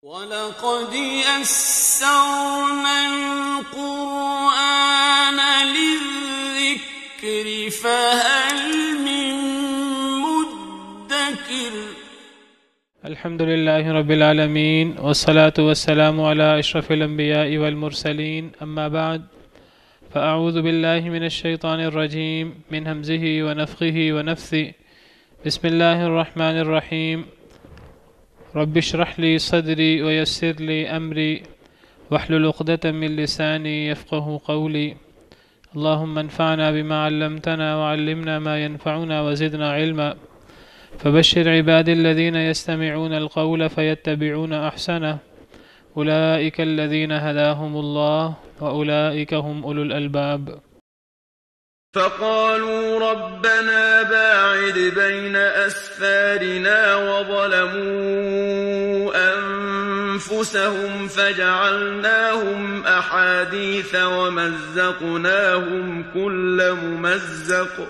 وَلَقَدْ يَسَّرْنَا الْقُرْآنَ لِلذِّكْرِ فَهَلْ مِن مُّدَّكِرٍ الحمد لله رب العالمين والصلاة والسلام على أشرف الأنبياء والمرسلين أما بعد فأعوذ بالله من الشيطان الرجيم من همزه ونفخه ونفثه بسم الله الرحمن الرحيم رب اشرح لي صدري ويسر لي أمري واحلل عقدة من لساني يفقه قولي اللهم انفعنا بما علمتنا وعلمنا ما ينفعنا وزدنا علما فبشر عبادي الذين يستمعون القول فيتبعون أحسنه أولئك الذين هداهم الله وأولئك هم أولو الألباب فقالوا ربنا باعد بين أسفارنا وظلموا أنفسهم فجعلناهم أحاديث ومزقناهم كل ممزق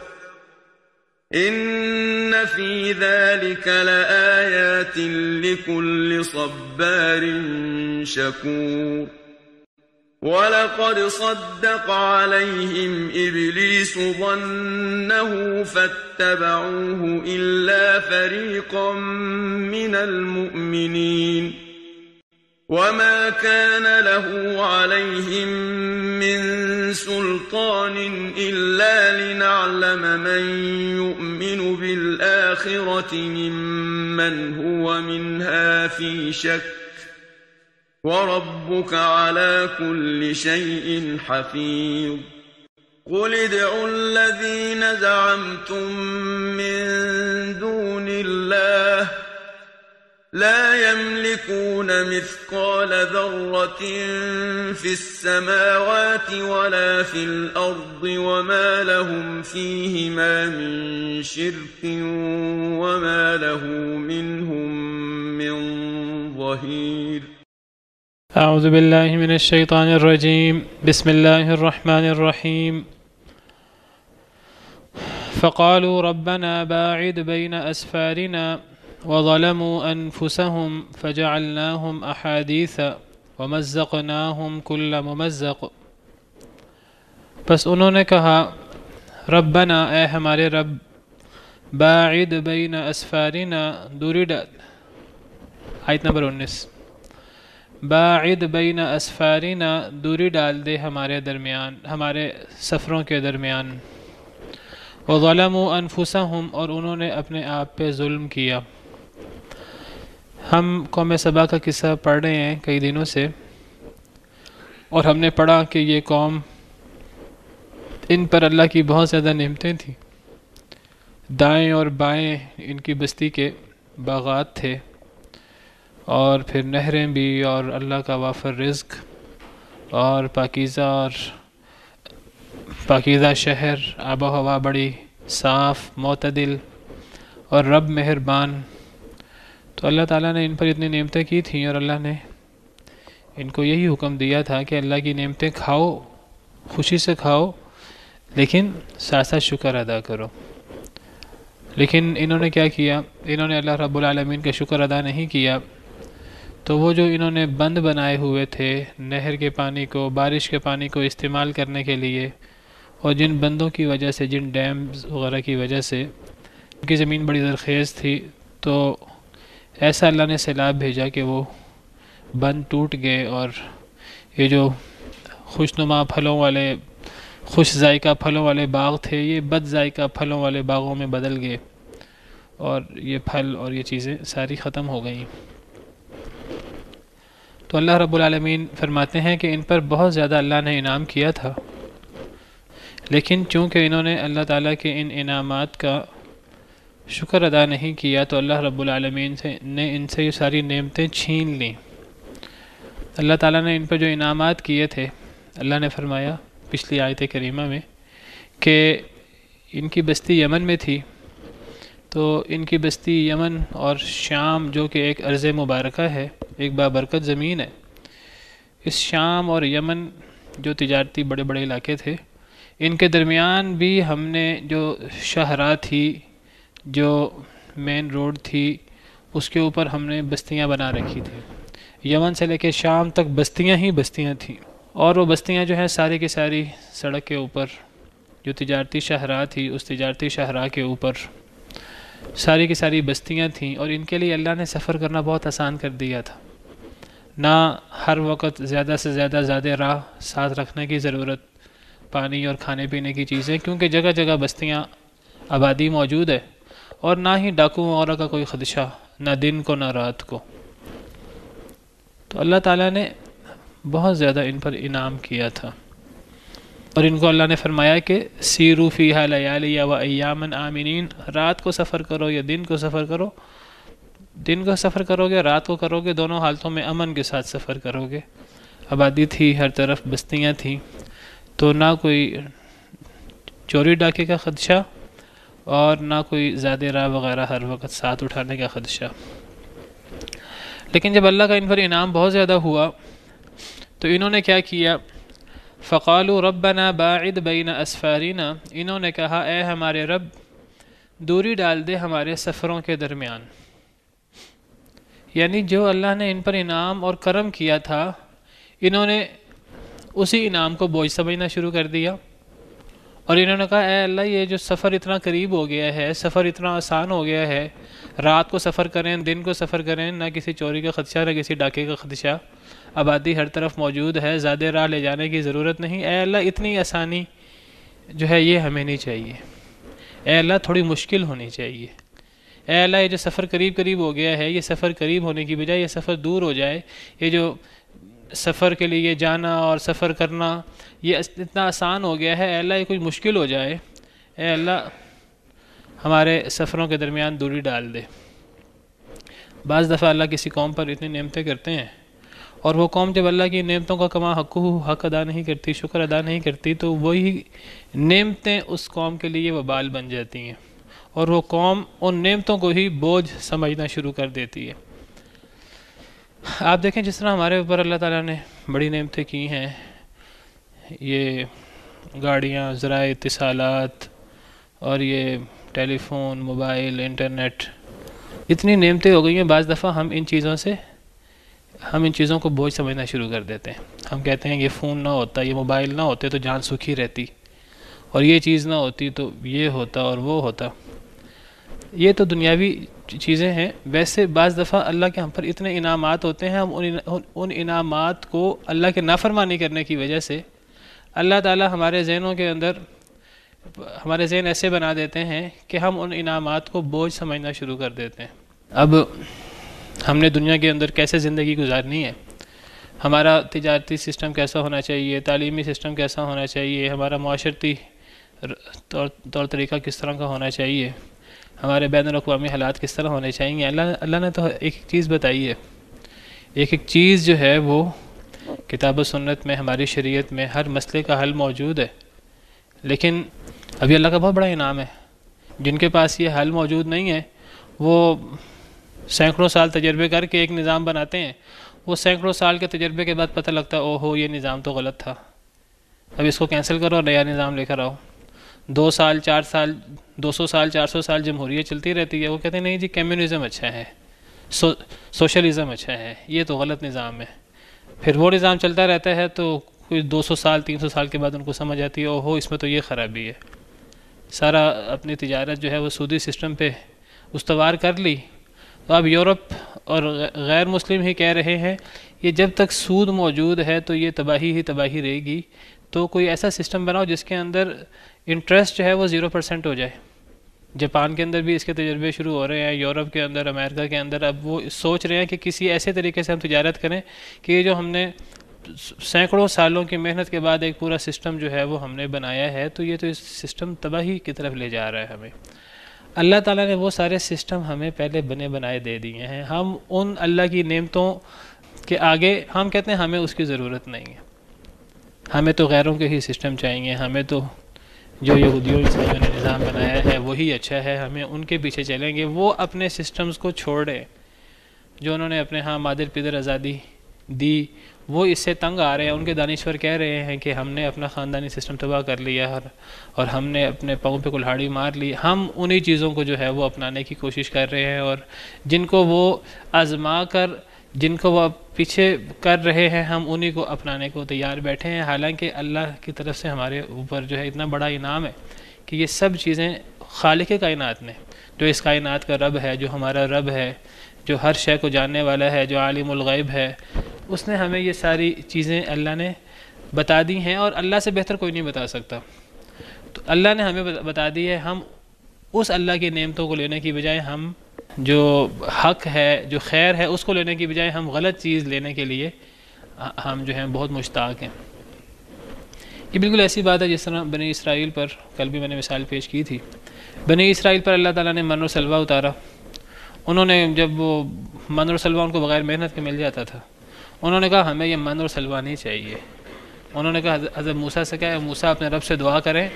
إن في ذلك لآيات لكل صبار شكور وَلَقَدْ صَدَّقَ عَلَيْهِمْ إِبْلِيسُ ظَنَّهُ فَاتَّبَعُوهُ إِلَّا فَرِيقًا مِّنَ الْمُؤْمِنِينَ وَمَا كَانَ لَهُ عَلَيْهِمْ مِّن سُلْطَانٍ إِلَّا لِنَعْلَمَ مَن يُؤْمِنُ بِالْآخِرَةِ مِمَّنْ هُوَ مِنْهَا فِي شَكٍّ وَرَبُّكَ عَلَى كُلِّ شَيْءٍ حَفِيظٌ قُلِ ادْعُوا الَّذِينَ زَعَمْتُم مِّن دُونِ اللَّهِ لَا يَمْلِكُونَ مِثْقَالَ ذَرَّةٍ فِي السَّمَاوَاتِ وَلَا فِي الْأَرْضِ وَمَا لَهُمْ فِيهِمَا مِن شِرْكٍ وَمَا لَهُ مِنْهُم مِّن ظَهِيرٍ أعوذ بالله من الشيطان الرجيم بسم الله الرحمن الرحيم فقالوا ربنا باعد بين أسفارنا وظلموا أنفسهم فجعلناهم أحاديث ومزقناهم كل ممزق بس انہوں نے کہا ربنا اے ہمارے رب باعد بین اسفارنا دوری ڈال آیت نمبر 19 باعد بین اسفارنا دوری ڈال دے ہمارے درمیان ہمارے سفروں کے درمیان وظلموا انفسہم اور انہوں نے اپنے آپ پہ ظلم کیا ہم قوم سبا کا قصہ پڑھ رہے ہیں کئی دنوں سے اور ہم نے پڑھا کہ یہ قوم ان پر اللہ کی بہت زیادہ نعمتیں تھیں دائیں اور بائیں ان کی بستی کے باغات تھے اور پھر نہریں بھی اور اللہ کا وافر رزق اور پاکیزہ شہر آب و ہوا بڑی صاف معتدل اور رب مہربان تو اللہ تعالیٰ نے ان پر اتنی نعمتیں کی تھیں اور اللہ نے ان کو یہی حکم دیا تھا کہ اللہ کی نعمتیں کھاؤ خوشی سے کھاؤ لیکن ساتھ ساتھ شکر ادا کرو لیکن انہوں نے کیا کیا انہوں نے اللہ رب العالمین کا شکر ادا نہیں کیا تو وہ جو انہوں نے بند بنائے ہوئے تھے نہر کے پانی کو بارش کے پانی کو استعمال کرنے کے لیے اور جن بندوں کی وجہ سے جن ڈیمز وغیرہ کی وجہ سے ان کی زمین بڑی زرخیز تھی تو ایسا اللہ نے سیلاب بھیجا کہ وہ بند ٹوٹ گئے اور یہ جو خوشنما پھلوں والے خوش ذائقہ پھلوں والے باغ تھے یہ بد ذائقہ پھلوں والے باغوں میں بدل گئے اور یہ پھل اور یہ چیزیں ساری ختم ہو گئیں تو اللہ رب العالمین فرماتے ہیں کہ ان پر بہت زیادہ اللہ نے انعام کیا تھا لیکن چونکہ انہوں نے اللہ تعالیٰ کے ان انعامات کا شکر ادا نہیں کیا تو اللہ رب العالمین نے ان سے یہ ساری نعمتیں چھین لیں اللہ تعالیٰ نے ان پر جو انعامات کیے تھے اللہ نے فرمایا پچھلی آیت کریمہ میں کہ ان کی بستی یمن میں تھی تو ان کی بستی یمن اور شام جو کہ ایک ارض مبارکہ ہے ایک بابرکت زمین ہے اس شام اور یمن جو تجارتی بڑے بڑے علاقے تھے ان کے درمیان بھی ہم نے جو شاہراہ تھی جو مین روڈ تھی اس کے اوپر ہم نے بستیاں بنا رکھی تھی یمن سے لے کے شام تک بستیاں ہی بستیاں تھیں، اور وہ بستیاں جو ہیں ساری کی ساری سڑک کے اوپر، جو تجارتی شاہراہ تھی اس تجارتی شاہراہ کے اوپر ساری کی ساری بستیاں تھیں، اور ان کے لیے اللہ نے سفر کرنا بہت آسان کر دیا تھا۔ نہ ہر وقت زیادہ سے زیادہ راہ ساتھ رکھنے کی ضرورت، پانی اور کھانے پینے کی چیزیں، کیونکہ جگہ جگہ بستیاں آبادی موجود ہے، اور نہ ہی ڈاکوؤں وغیرہ کا کوئی خدشہ، نہ دن کو نہ رات کو۔ تو اللہ تعالیٰ نے بہت زیادہ ان پر انعام کیا تھا، اور ان کو اللہ نے فرمایا کہ سیروا فیہا لیالی و ایاما آمنین، رات کو سفر کرو یا دن کو سفر کرو، دن کو سفر کرو گے رات کو کرو گے، دونوں حالتوں میں امن کے ساتھ سفر کرو گے۔ آبادی تھی، ہر طرف بستیاں تھیں، تو نہ کوئی چوری ڈاکے کا خدشہ اور نہ کوئی زیادہ راہ وغیرہ ہر وقت ساتھ اٹھانے کا خدشہ۔ لیکن جب اللہ کا ان پر انعام بہت زیادہ ہوا تو انہوں نے کیا کیا؟ فقالوا ربنا باعد بین اسفارنا، انہوں نے کہا اے ہمارے رب دوری ڈال دے ہمارے سفروں کے درمیان۔ یعنی جو اللہ نے ان پر انعام اور کرم کیا تھا، انہوں نے اسی انعام کو بوجھ سمجھنا شروع کر دیا، اور انہوں نے کہا اے اللہ یہ جو سفر اتنا قریب ہو گیا ہے، سفر اتنا آسان ہو گیا ہے، رات کو سفر کریں دن کو سفر کریں، نہ کسی چوری کا خدشہ نہ کسی ڈاکے کا خدشہ، آبادی ہر طرف موجود ہے، زیادہ راہ لے جانے کی ضرورت نہیں، اے اللہ اتنی آسانی جو ہے یہ ہمیں نہیں چاہیے، اے اللہ تھوڑی مشکل ہونی چاہیے، اے اللہ یہ جو سفر قریب ہو گیا ہے، یہ سفر قریب ہونے کی بجائے یہ سفر دور ہو جائے، یہ جو سفر کے لیے جانا اور سفر کرنا یہ اتنا آسان ہو گیا ہے، اے اللہ یہ کوئی مشکل ہو جائے، اے اللہ ہمارے سفروں کے درمیان دوری ڈال دے۔ بعض دفعہ اللہ کسی قوم پر اتنی نعمتیں کرتے ہیں، اور وہ قوم جب اللہ کی نعمتوں کا کما حق ادا نہیں کرتی، شکر ادا نہیں کرتی، تو وہی نعمتیں اس قوم کے لیے وبال بن جاتی ہیں، اور وہ قوم ان نعمتوں کو ہی بوجھ سمجھنا شروع کر دیتی ہے۔ آپ دیکھیں جس طرح ہمارے اوپر اللہ تعالیٰ نے بڑی نعمتیں کی ہیں، یہ گاڑیاں، ذرائع اتصالات، اور یہ ٹیلی فون، موبائل، انٹرنیٹ، اتنی نعمتیں ہو گئی ہیں، بعض دفعہ ہم ان چیزوں کو بوجھ سمجھنا شروع کر دیتے ہیں۔ ہم کہتے ہیں یہ فون نہ ہوتا، یہ موبائل نہ ہوتے تو جان سکھی رہتی، اور یہ چیز نہ ہوتی تو یہ ہوتا اور وہ ہوتا۔ یہ تو دنیاوی چیزیں ہیں۔ ویسے بعض دفعہ اللہ کے ہم پر اتنے انعامات ہوتے ہیں، ہم ان انعامات کو اللہ کے نافرمانی کرنے کی وجہ سے اللہ تعالیٰ ہمارے ذہنوں کے اندر ہمارے ذہن ایسے بنا دیتے ہیں کہ ہم ان انعامات کو بوجھ سمجھنا شروع کر دیتے ہیں۔ اب ہم نے دنیا کے اندر کیسے زندگی گزارنی ہے، ہمارا تجارتی سسٹم کیسا ہونا چاہیے، تعلیمی سسٹم کیسا ہونا چاہیے، ہمارا معاشرتی طور طریقہ کس طرح کا ہونا چاہیے، ہمارے بین الاقوامی حالات کس طرح ہونے چاہیے، اللہ نے تو ایک چیز بتائی ہے، ایک چیز جو ہے وہ کتاب و سنت میں، ہماری شریعت میں ہر مسئلے کا حل موجود ہے۔ لیکن ابھی اللہ کا بہت بڑا انعام ہے، جن کے پاس یہ حل موجود نہیں ہے وہ سینکڑوں سال تجربے کر کے ایک نظام بناتے ہیں، وہ سینکڑوں سال کے تجربے کے بعد پتہ لگتا ہے اوہو یہ نظام تو غلط تھا، اب اس کو کینسل کرو اور نیا نظام لے کر آؤ۔ 2 سال 4 سال 200 سال 400 سال جمہوریت چلتی رہتی ہے، وہ کہتے ہیں نہیں جی کمیونزم اچھا ہے، سوشلزم اچھا ہے، یہ تو غلط نظام ہے۔ پھر وہ نظام چلتا رہتا ہے تو کوئی 200 سال 300 سال کے بعد ان کو سمجھ آتی ہے اوہو اس میں تو یہ خرابی ہے، سارا اپنی تجارت جو ہے وہ سودی سسٹم پہ استوار کر لی۔ تو اب یورپ اور غیر مسلم ہی کہہ رہے ہیں یہ جب تک سود موجود ہے تو یہ تباہی ہی تباہی رہے گی، تو کوئی ایسا سسٹم بناؤ جس کے اندر انٹرسٹ جو ہے وہ 0% ہو جائے۔ جاپان کے اندر بھی اس کے تجربے شروع ہو رہے ہیں، یورپ کے اندر، امریکہ کے اندر، اب وہ سوچ رہے ہیں کہ کسی ایسے طریقے سے ہم تجارت کریں کہ یہ جو ہم نے سینکڑوں سالوں کی محنت کے بعد ایک پورا سسٹم جو ہے وہ ہم نے بنایا ہے، تو یہ تو اس سسٹم تباہی کی طرف لے جا رہا ہے ہمیں۔ اللہ تعالیٰ نے وہ سارے سسٹم ہمیں پہلے بنے بنائے دے دیے ہیں، ہم ان اللہ کی نعمتوں کے آگے ہم کہتے ہیں ہمیں اس کی ضرورت نہیں ہے، ہمیں تو غیروں کے ہی سسٹم چاہیے، ہمیں تو جو یہودیوں عیسائیوں نے نظام بنایا ہے وہی اچھا ہے، ہمیں ان کے پیچھے چلیں گے۔ وہ اپنے سسٹمز کو چھوڑے جو انہوں نے اپنے ہاں مادر پیدر آزادی دی، وہ اس سے تنگ آ رہے ہیں، ان کے دانشور کہہ رہے ہیں کہ ہم نے اپنا خاندانی سسٹم تباہ کر لیا اور ہم نے اپنے پاؤں پہ کلہاڑی مار لی، ہم انہی چیزوں کو جو ہے وہ اپنانے کی کوشش کر رہے ہیں، اور جن کو وہ آزما کر جن کو وہ پیچھے کر رہے ہیں ہم انہی کو اپنانے کو تیار بیٹھے ہیں، حالانکہ اللہ کی طرف سے ہمارے اوپر جو ہے اتنا بڑا انعام ہے کہ یہ سب چیزیں خالق کائنات نے، جو اس کائنات کا رب ہے، جو ہمارا رب ہے، جو ہر شے کو جاننے والا ہے، جو عالم الغیب ہے، اس نے ہمیں یہ ساری چیزیں اللہ نے بتا دی ہیں، اور اللہ سے بہتر کوئی نہیں بتا سکتا۔ تو اللہ نے ہمیں بتا دی ہے، ہم اس اللہ کی نعمتوں کو لینے کی بجائے ہم جو حق ہے، جو خیر ہے، اس کو لینے کی بجائے ہم غلط چیز لینے کے لیے ہم جو ہیں بہت مشتاق ہیں۔ یہ بالکل ایسی بات ہے جس طرح بنی اسرائیل پر کل بھی میں نے مثال پیش کی تھی۔ بنی اسرائیل پر اللہ تعالیٰ نے من و سلوہ اتارا، انہوں نے جب وہ من اور سلوہ ان کو بغیر محنت کے مل جاتا تھا، انہوں نے کہا ہمیں یہ من اور سلوہ نہیں چاہیے۔ انہوں نے کہا حضرت موسیٰ سے کہا موسیٰ اپنے رب سے دعا کریں،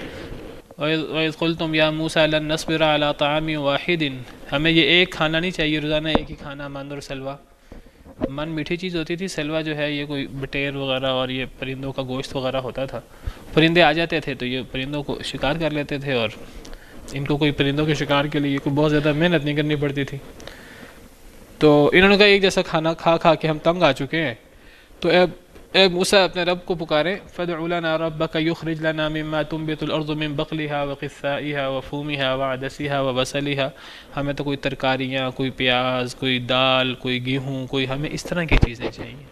وَإِذْ قُلْتُمْ يَا مُوسَىٰ لَن نَّصْبِرَ عَلَىٰ طَعَامٍ وَاحِدٍ، ہمیں یہ ایک کھانا نہیں چاہیے روزانہ، ایک ہی کھانا، من اور سلوہ۔ من میٹھی چیز ہوتی تھی، سلوہ جو ہے یہ کوئی بٹیر وغیرہ اور یہ پرندوں کا گوشت وغیرہ ہوتا تھا، پرندے آ جاتے تھے تو یہ پرندوں کو شکار کر لیتے تھے، اور ان کو کوئی پرندوں کے شکار کے لیے کوئی بہت زیادہ محنت نہیں کرنی پڑتی تھی۔ تو انہوں نے کہا ایک جیسا کھانا کھا کھا کے ہم تنگ آ چکے ہیں، تو اے موسیٰ اپنے رب کو پکاریں، فَادْعُ لَنَا رَبَّكَ يُخْرِجْ لَنَا مِمَّا تُنبِتُ الْأَرْضُ مِن بَقْلِهَا وَقِثَّائِهَا وَفُومِهَا وَعَدَسِهَا وَبَصَلِهَا، ہمیں تو کوئی ترکاریاں، کوئی پیاز، کوئی دال، کوئی گیہوں، کوئی ہمیں اس طرح کی چیزیں چاہیے۔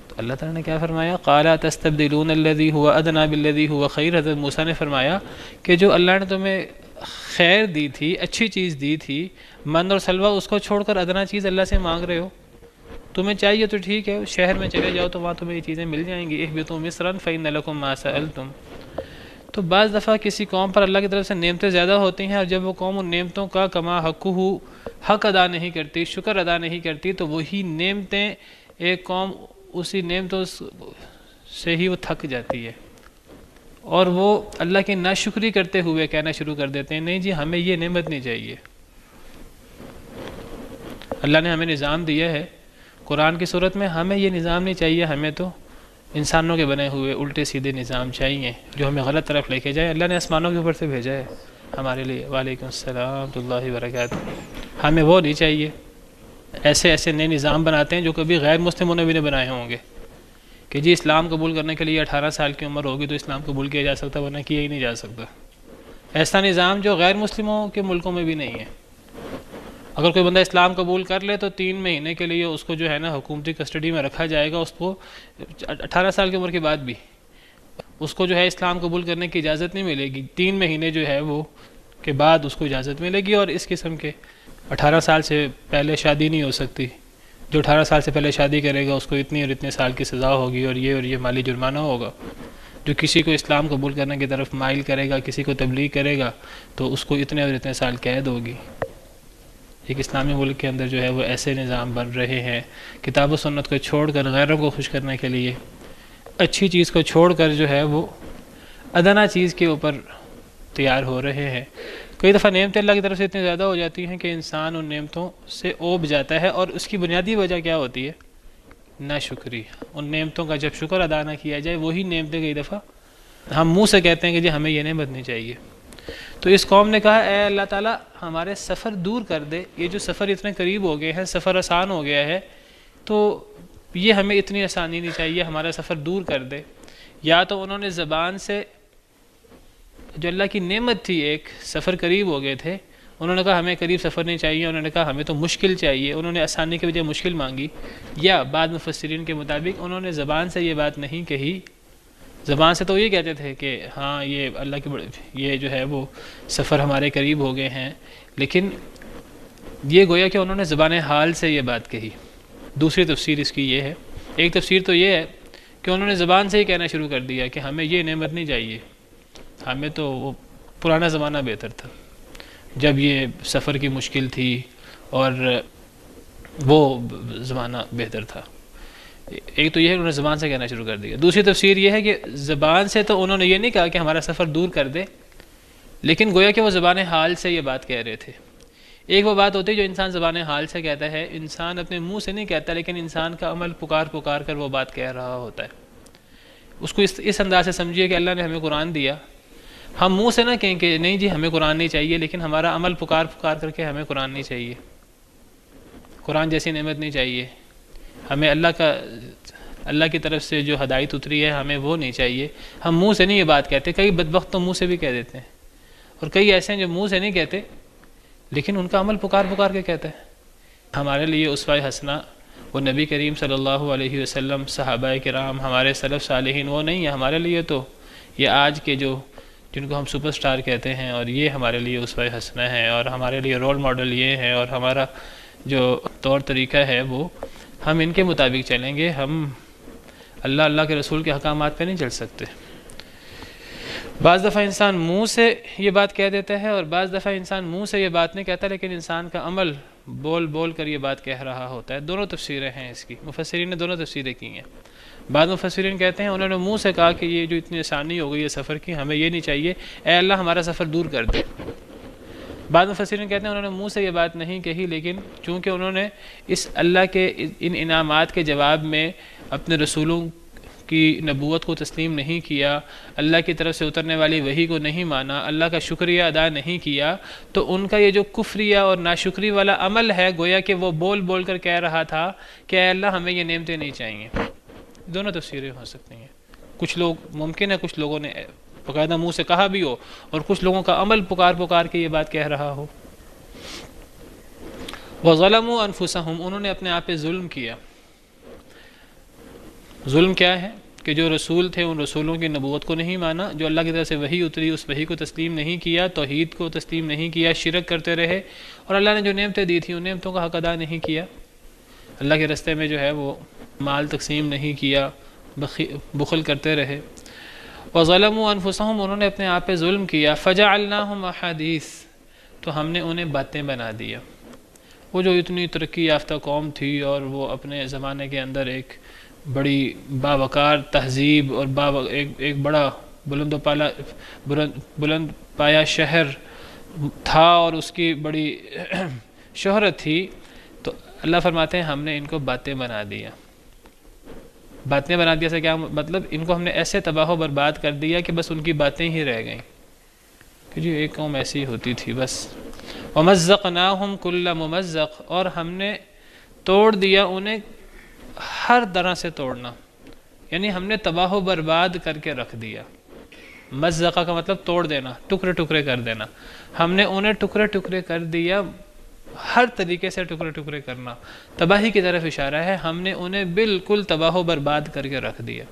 تو اللہ تعالیٰ نے کیا فرمایا؟ قَالَ تَسْتَبْدِلُونَ الَّذِي هُوَ أَدْنَىٰ بِالَّذِي هُوَ خَيْرٌ۔ حضرت موسیٰ نے فرمایا کہ جو اللہ نے تمہیں خیر دی تھی، اچھی چیز دی تھی، من اور سلوہ، اس کو چھوڑ کر ادنا چیز اللہ سے مانگ رہے ہو۔ تمہیں چاہیے تو ٹھیک ہے، شہر میں چلے جاؤ تو وہاں تمہیں یہ چیزیں مل جائیں گی، اہبطوا مصرا فإن لکم ما سألتم۔ تو بعض دفعہ کسی قوم پر اللہ کی طرف سے نعمتیں زیادہ ہوتی ہیں، اور جب وہ قوم ان نعمتوں کا کما حقہ حق ادا نہیں کرتی، شکر ادا نہیں کرتی، تو وہی نعمتیں ایک قوم اسی نعمتوں سے ہی وہ تھک جاتی ہے، اور وہ اللہ کی ناشکری کرتے ہوئے کہنا شروع کر دیتے ہیں نہیں جی ہمیں یہ نعمت نہیں چاہیے۔ اللہ نے ہمیں نظام دیا ہے قرآن کی صورت میں، ہمیں یہ نظام نہیں چاہیے، ہمیں تو انسانوں کے بنے ہوئے الٹے سیدھے نظام چاہیے جو ہمیں غلط طرف لے کے جائے۔ اللہ نے آسمانوں کے اوپر سے بھیجا ہے ہمارے لیے۔ وعلیکم السلام ورحمۃ اللہ وبرکاتہ۔ ہمیں وہ نہیں چاہیے، ایسے نئے نظام بناتے ہیں جو کبھی غیر مسلموں نے بھی نہیں بنائے ہوں گے، کہ جی اسلام قبول کرنے کے لیے 18 سال کی عمر ہوگی تو اسلام قبول کیا جا سکتا، ورنہ کیا ہی نہیں جا سکتا۔ ایسا نظام جو غیر مسلموں کے ملکوں میں بھی نہیں ہے۔ اگر کوئی بندہ اسلام قبول کر لے تو 3 مہینے کے لیے اس کو جو ہے نا حکومتی کسٹڈی میں رکھا جائے گا، اس کو 18 سال کی عمر کے بعد بھی اس کو جو ہے اسلام قبول کرنے کی اجازت نہیں ملے گی۔ 3 مہینے جو ہے وہ کے بعد اس کو اجازت ملے گی، اور اس قسم کے 18 سال سے پہلے شادی نہیں ہو سکتی۔ جو 18 سال سے پہلے شادی کرے گا اس کو اتنی اور اتنے سال کی سزا ہوگی، اور یہ مالی جرمانہ ہوگا۔ جو کسی کو اسلام قبول کرنے کی طرف مائل کرے گا، کسی کو تبلیغ کرے گا، تو اس کو اتنے اور اتنے سال قید ہوگی۔ ایک اسلامی ملک کے اندر جو ہے وہ ایسے نظام بن رہے ہیں، کتاب و سنت کو چھوڑ کر غیروں کو خوش کرنے کے لیے، اچھی چیز کو چھوڑ کر جو ہے وہ ادنا چیز کے اوپر تیار ہو رہے ہیں۔ کئی دفعہ نعمتیں اللہ کی طرف سے اتنی زیادہ ہو جاتی ہیں کہ انسان ان نعمتوں سے اوب جاتا ہے، اور اس کی بنیادی وجہ کیا ہوتی ہے؟ ناشکری۔ ان نعمتوں کا جب شکر ادا نہ کیا جائے، وہی نعمتیں کئی دفعہ ہم منہ سے کہتے ہیں کہ جی ہمیں یہ نعمت نہیں چاہیے۔ تو اس قوم نے کہا اے اللہ تعالیٰ ہمارے سفر دور کر دے، یہ جو سفر اتنے قریب ہو گئے ہیں، سفر آسان ہو گیا ہے، تو یہ ہمیں اتنی آسانی نہیں چاہیے، ہمارا سفر دور کر دے۔ یا تو انہوں نے زبان سے جو اللہ کی نعمت تھی، ایک سفر قریب ہو گئے تھے، انہوں نے کہا ہمیں قریب سفر نہیں چاہیے، انہوں نے کہا ہمیں تو مشکل چاہیے، انہوں نے آسانی کے بجائے مشکل مانگی۔ یا بعض مفسرین کے مطابق انہوں نے زبان سے یہ بات نہیں کہی، زبان سے تو یہ کہتے تھے کہ ہاں یہ اللہ کی یہ جو ہے وہ سفر ہمارے قریب ہو گئے ہیں، لیکن یہ گویا کہ انہوں نے زبان حال سے یہ بات کہی۔ دوسری تفسیر اس کی یہ ہے، ایک تفسیر تو یہ ہے کہ انہوں نے زبان سے ہی کہنا شروع کر دیا کہ ہمیں یہ نعمت نہیں چاہیے، ہمیں تو وہ پرانا زمانہ بہتر تھا جب یہ سفر کی مشکل تھی، اور وہ زمانہ بہتر تھا۔ ایک تو یہ ہے کہ انہوں نے زبان سے کہنا شروع کر دیا۔ دوسری تفسیر یہ ہے کہ زبان سے تو انہوں نے یہ نہیں کہا کہ ہمارا سفر دور کر دے، لیکن گویا کہ وہ زبان حال سے یہ بات کہہ رہے تھے۔ ایک وہ بات ہوتی ہے جو انسان زبان حال سے کہتا ہے، انسان اپنے منہ سے نہیں کہتا، لیکن انسان کا عمل پکار کر وہ بات کہہ رہا ہوتا ہے۔ اس کو اس انداز سے سمجھیے کہ اللہ نے ہمیں قرآن دیا، ہم منہ سے نہ کہیں کہ نہیں جی ہمیں قرآن نہیں چاہیے، لیکن ہمارا عمل پکار کر کے ہمیں قرآن نہیں چاہیے۔ قرآن جیسی نعمت نہیں چاہیے ہمیں، اللہ کی طرف سے جو ہدایت اتری ہے ہمیں وہ نہیں چاہیے. ہم منہ سے نہیں یہ بات کہتے، کئی بدبخت تو منہ سے بھی کہہ دیتے ہیں، اور کئی ایسے ہیں جو منہ سے نہیں کہتے لیکن ان کا عمل پکار پکار کے کہتا ہے. ہمارے لیے اسوہ حسنہ وہ نبی کریم صلی اللہ علیہ وسلم، صحابہ کرام، ہمارے سلف صالحین، وہ نہیں ہے ہمارے لیے. تو یہ آج کے جن کو ہم سپر سٹار کہتے ہیں، اور یہ ہمارے لیے اسوہ حسنہ ہے، اور ہمارے لیے رول ماڈل یہ ہے، اور ہمارا جو طور طریقہ ہے وہ ہم ان کے مطابق چلیں گے. ہم اللہ کے رسول کے احکامات پہ نہیں چل سکتے. بعض دفعہ انسان منہ سے یہ بات کہہ دیتا ہے، اور بعض دفعہ انسان منہ سے یہ بات نہیں کہتا لیکن انسان کا عمل بول کر یہ بات کہہ رہا ہوتا ہے. دونوں تفسیریں ہیں اس کی، مفسرین نے دونوں تفسیریں کی ہیں. بعض مفسرین کہتے ہیں انہوں نے منہ سے کہا کہ یہ جو اتنی آسانی ہو گئی ہے سفر کی، ہمیں یہ نہیں چاہیے، اے اللہ ہمارا سفر دور کر دے. بعض مفسرین کہتے ہیں انہوں نے منہ سے یہ بات نہیں کہی، لیکن چونکہ انہوں نے اس اللہ کے ان انعامات کے جواب میں اپنے رسولوں کی نبوت کو تسلیم نہیں کیا، اللہ کی طرف سے اترنے والی وحی کو نہیں مانا، اللہ کا شکریہ ادا نہیں کیا، تو ان کا یہ جو کفریہ اور ناشکری والا عمل ہے، گویا کہ وہ بول کر کہہ رہا تھا کہ اے اللہ ہمیں یہ نعمتیں نہیں چاہیے. دونوں تفسیریں ہو سکتی ہیں. کچھ لوگ ممکن ہے کچھ لوگوں نے باقاعدہ منہ سے کہا بھی ہو، اور کچھ لوگوں کا عمل پکار کے یہ بات کہہ رہا ہو. وَظَلَمُوا أَنفُسَهُمْ، انہوں نے اپنے آپ پہ ظلم کیا. ظلم کیا ہے؟ کہ جو رسول تھے ان رسولوں کی نبوت کو نہیں مانا، جو اللہ کی طرف سے وحی اتری اس وحی کو تسلیم نہیں کیا، توحید کو تسلیم نہیں کیا، شرک کرتے رہے، اور اللہ نے جو نعمتیں دی تھیں ان نعمتوں کا حق ادا نہیں کیا. اللہ کے راستے میں جو ہے وہ مال تقسیم نہیں کیا، بخل کرتے رہے. وَظَلَمُوا أَنفُسَهُمْ، انہوں نے اپنے آپ پہ ظلم کیا. فَجَعَلْنَاهُمْ أَحَادِيث، تو ہم نے انہیں باتیں بنا دیا. وہ جو اتنی ترقی یافتہ قوم تھی اور وہ اپنے زمانے کے اندر ایک بڑی باوقار تہذیب اور ایک بڑا بلند پایا شہر تھا اور اس کی بڑی شہرت تھی، تو اللہ فرماتے ہیں ہم نے ان کو باتیں بنا دیا. باتیں بنا دیا سے کیا مطلب؟ ان کو ہم نے ایسے تباہ و برباد کر دیا کہ بس ان کی باتیں ہی رہ گئیں کہ جی ایک قوم ایسی ہوتی تھی بس. وَمَزَّقْنَاهُمْ كُلَّ مُمَزَّقٍ، اور ہم نے توڑ دیا انہیں ہر طرح سے توڑنا، یعنی ہم نے تباہ و برباد کر کے رکھ دیا. مزقہ کا مطلب توڑ دینا، ٹکڑے ٹکڑے کر دینا. ہم نے انہیں ٹکڑے ٹکڑے کر دیا، ہر طریقے سے ٹکڑے ٹکڑے کرنا تباہی کی طرف اشارہ ہے. ہم نے انہیں بالکل تباہ و برباد کر کے رکھ دیا،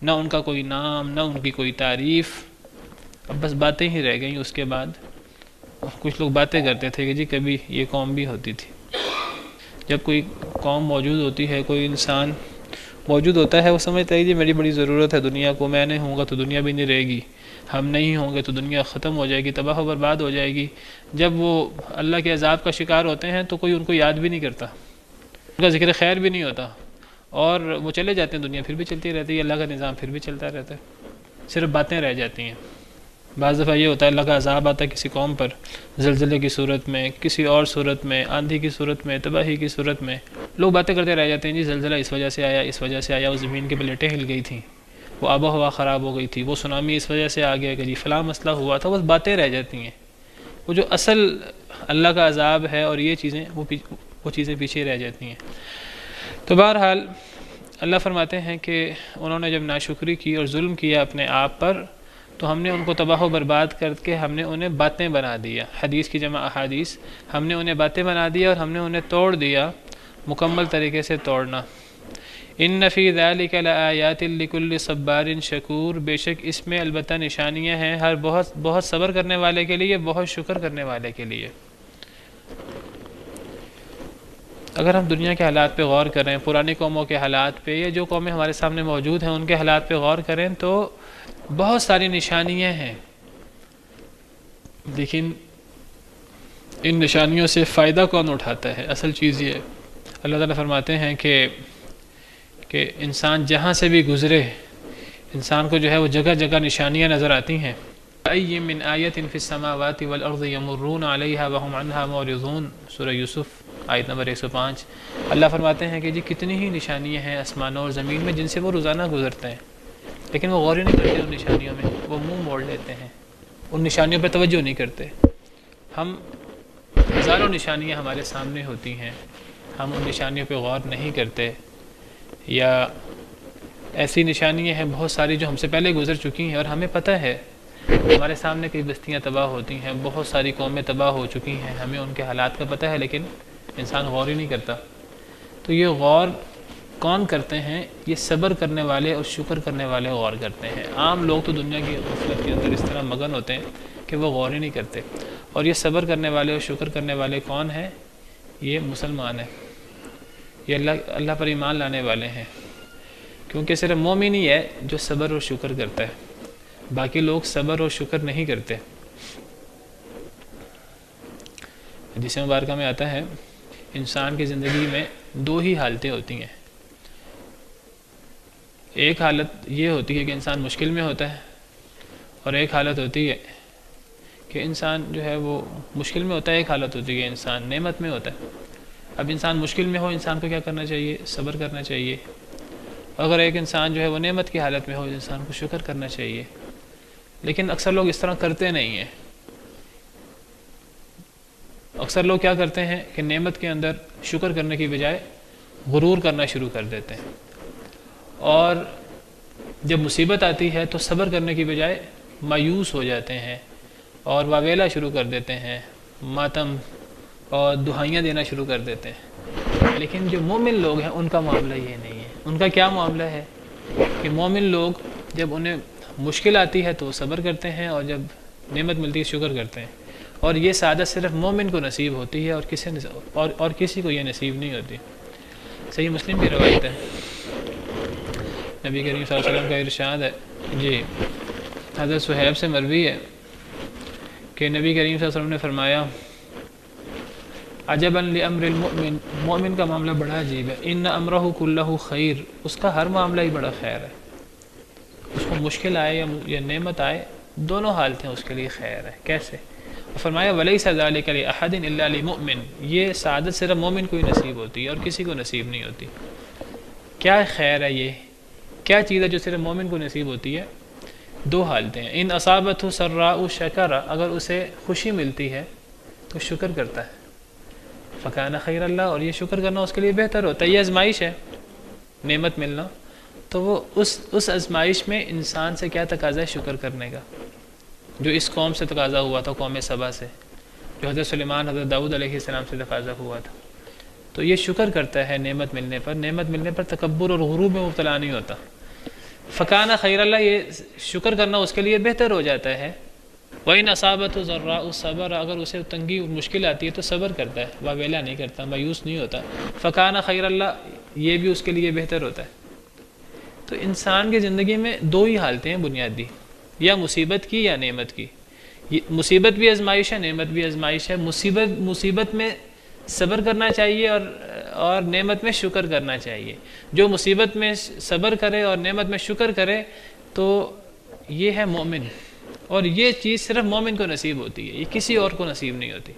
نہ ان کا کوئی نام، نہ ان کی کوئی تعریف، اب بس باتیں ہی رہ گئیں. اس کے بعد کچھ لوگ باتیں کرتے تھے کہ جی کبھی یہ قوم بھی ہوتی تھی. جب کوئی قوم موجود ہوتی ہے، کوئی انسان موجود ہوتا ہے، وہ سمجھتا ہے جی میری بڑی ضرورت ہے دنیا کو، میں نہیں ہوں گا تو دنیا بھی نہیں رہے گی، ہم نہیں ہوں گے تو دنیا ختم ہو جائے گی، تباہ و برباد ہو جائے گی. جب وہ اللہ کے عذاب کا شکار ہوتے ہیں تو کوئی ان کو یاد بھی نہیں کرتا، ان کا ذکر خیر بھی نہیں ہوتا، اور وہ چلے جاتے ہیں، دنیا پھر بھی چلتی رہتی ہے، اللہ کا نظام پھر بھی چلتا رہتا ہے، صرف باتیں رہ جاتی ہیں. بعض دفعہ یہ ہوتا ہے اللہ کا عذاب آتا ہے کسی قوم پر، زلزلے کی صورت میں، کسی اور صورت میں، آندھی کی صورت میں، تباہی کی صورت میں. لوگ باتیں کرتے رہ جاتے ہیں جی زلزلہ اس وجہ سے آیا، اس وجہ سے آیا، وہ زمین کی پلیٹیں ہل گئی تھیں، وہ آب و ہوا خراب ہو گئی تھی، وہ سونامی اس وجہ سے آ گیا کہ جی فلاں مسئلہ ہوا تھا. بس باتیں رہ جاتی ہیں. وہ جو اصل اللہ کا عذاب ہے اور یہ چیزیں وہ چیزیں پیچھے رہ جاتی ہیں. تو بہرحال اللہ فرماتے ہیں کہ انہوں نے جب ناشکری کی اور ظلم کیا اپنے آپ پر، تو ہم نے ان کو تباہ و برباد کر کے ہم نے انہیں باتیں بنا دیا. حدیث کی جمع احادیث، ہم نے انہیں باتیں بنا دیا اور ہم نے انہیں توڑ دیا، مکمل طریقے سے توڑنا. ان فی ذلک لآیات لکل صبار شکور، بے شک اس میں البتہ نشانیاں ہیں ہر بہت صبر کرنے والے کے لیے، بہت شکر کرنے والے کے لیے. اگر ہم دنیا کے حالات پہ غور کریں، پرانی قوموں کے حالات پہ، یا جو قومیں ہمارے سامنے موجود ہیں ان کے حالات پہ غور کریں، تو بہت ساری نشانیاں ہیں. لیکن ان نشانیوں سے فائدہ کون اٹھاتا ہے؟ اصل چیز یہ ہے، اللہ تعالیٰ فرماتے ہیں کہ انسان جہاں سے بھی گزرے، انسان کو جو ہے وہ جگہ جگہ نشانیاں نظر آتی ہیں. اَيٍّ مِّنْ آیَةٍ فِي السَّمَاوَاتِ وَالْأَرْضِ يَمُرُّونَ عَلَيْهَا وَهُمْ عَنْهَا مُعْرِضُونَ، سورہ یوسف آیت نمبر 105. اللہ فرماتے ہیں کہ جی کتنی ہی نشانیاں ہیں آسمانوں اور زمین میں جن سے وہ روزانہ گزرتے ہیں، لیکن وہ غور ہی نہیں کرتے ان نشانیوں میں، وہ منہ موڑ لیتے ہیں، ان نشانیوں پہ توجہ نہیں کرتے. ہم ہزاروں نشانیاں ہمارے سامنے ہوتی ہیں، ہم ان نشانیوں پہ غور نہیں کرتے، یا ایسی نشانیاں ہیں بہت ساری جو ہم سے پہلے گزر چکی ہیں اور ہمیں پتہ ہے، ہمارے سامنے کئی بستیاں تباہ ہوتی ہیں، بہت ساری قومیں تباہ ہو چکی ہیں، ہمیں ان کے حالات کا پتہ ہے، لیکن انسان غور ہی نہیں کرتا۔ تو یہ غور کون کرتے ہیں؟ یہ صبر کرنے والے اور شکر کرنے والے غور کرتے ہیں۔ عام لوگ تو دنیا کی غفلت کے اندر اس طرح مگن ہوتے ہیں کہ وہ غور ہی نہیں کرتے، اور یہ صبر کرنے والے اور شکر کرنے والے کون ہیں؟ یہ مسلمان ہیں، یہ اللہ پر ایمان لانے والے ہیں، کیونکہ صرف مومن ہی ہے جو صبر اور شکر کرتا ہے، باقی لوگ صبر اور شکر نہیں کرتے۔ حدیث مبارکہ میں آتا ہے انسان کی زندگی میں دو ہی حالتیں ہوتی ہیں، ایک حالت یہ ہوتی ہے کہ انسان مشکل میں ہوتا ہے، اور ایک حالت ہوتی ہے کہ انسان جو ہے وہ مشکل میں ہوتا ہے، ایک حالت ہوتی ہے انسان نعمت میں ہوتا ہے۔ اب انسان مشکل میں ہو، انسان کو کیا کرنا چاہیے؟ صبر کرنا چاہیے۔ اگر ایک انسان جو ہے وہ نعمت کی حالت میں ہو، انسان کو شکر کرنا چاہیے، لیکن اکثر لوگ اس طرح کرتے نہیں ہیں۔ اکثر لوگ کیا کرتے ہیں کہ نعمت کے اندر شکر کرنے کی بجائے غرور کرنا شروع کر دیتے ہیں، اور جب مصیبت آتی ہے تو صبر کرنے کی بجائے مایوس ہو جاتے ہیں اور واویلا شروع کر دیتے ہیں، ماتم اور دہائیاں دینا شروع کر دیتے ہیں۔ لیکن جو مومن لوگ ہیں ان کا معاملہ یہ نہیں ہے۔ ان کا کیا معاملہ ہے کہ مومن لوگ جب انہیں مشکل آتی ہے تو صبر کرتے ہیں، اور جب نعمت ملتی ہے شکر کرتے ہیں، اور یہ سعادت صرف مومن کو نصیب ہوتی ہے، اور کسی کو یہ نصیب نہیں ہوتی۔ صحیح مسلم کی روایت ہے، نبی کریم صلی اللہ علیہ وسلم کا ارشاد ہے، جی حضرت صہیب سے مروی ہے کہ نبی کریم صلی اللہ علیہ وسلم نے فرمایا عجبا لامر المؤمن، مومن کا معاملہ بڑا عجیب ہے، ان امرہ کلہ خیر، اس کا ہر معاملہ ہی بڑا خیر ہے، اس کو مشکل آئے یا نعمت آئے، دونوں حالتیں اس کے لیے خیر ہے۔ کیسے؟ فرمایا ولیس ذلک لاحد الا للمؤمن، یہ سعادت صرف مومن کو ہی نصیب ہوتی ہے اور کسی کو نصیب نہیں ہوتی۔ کیا خیر ہے یہ؟ کیا چیز ہے جو صرف مومن کو نصیب ہوتی ہے؟ دو حالتیں ہیں، ان اصابتہ سراء شکر، اگر اسے خوشی ملتی ہے تو شکر کرتا ہے، فکان خیر اللہ، اور یہ شکر کرنا اس کے لیے بہتر ہوتا ہے۔ یہ آزمائش ہے نعمت ملنا، تو وہ اس آزمائش میں انسان سے کیا تقاضا ہے؟ شکر کرنے کا، جو اس قوم سے تقاضا ہوا تھا، قوم سبا سے، جو حضرت سلیمان حضرت داؤد علیہ السلام سے تقاضا ہوا تھا، تو یہ شکر کرتا ہے نعمت ملنے پر۔ نعمت ملنے پر تکبر اور غرور میں مبتلا نہیں ہوتا، فکان خیر اللہ، یہ شکر کرنا اس کے لیے بہتر ہو جاتا ہے۔ وَإِنْ أَصَابَتْهُ ضَرَّاءُ صَبَرَ، اگر اسے تنگی اور مشکل آتی ہے تو صبر کرتا ہے، واویلا نہیں کرتا، مایوس نہیں ہوتا، فکان خیر اللہ، یہ بھی اس کے لیے بہتر ہوتا ہے۔ تو انسان کی زندگی میں دو ہی حالتیں ہیں بنیادی، یا مصیبت کی یا نعمت کی۔ مصیبت بھی آزمائش ہے، نعمت بھی آزمائش ہے۔ مصیبت میں صبر کرنا چاہیے اور نعمت میں شکر کرنا چاہیے۔ جو مصیبت میں صبر کرے اور نعمت میں شکر کرے تو یہ ہے مومن، اور یہ چیز صرف مومن کو نصیب ہوتی ہے، یہ کسی اور کو نصیب نہیں ہوتی،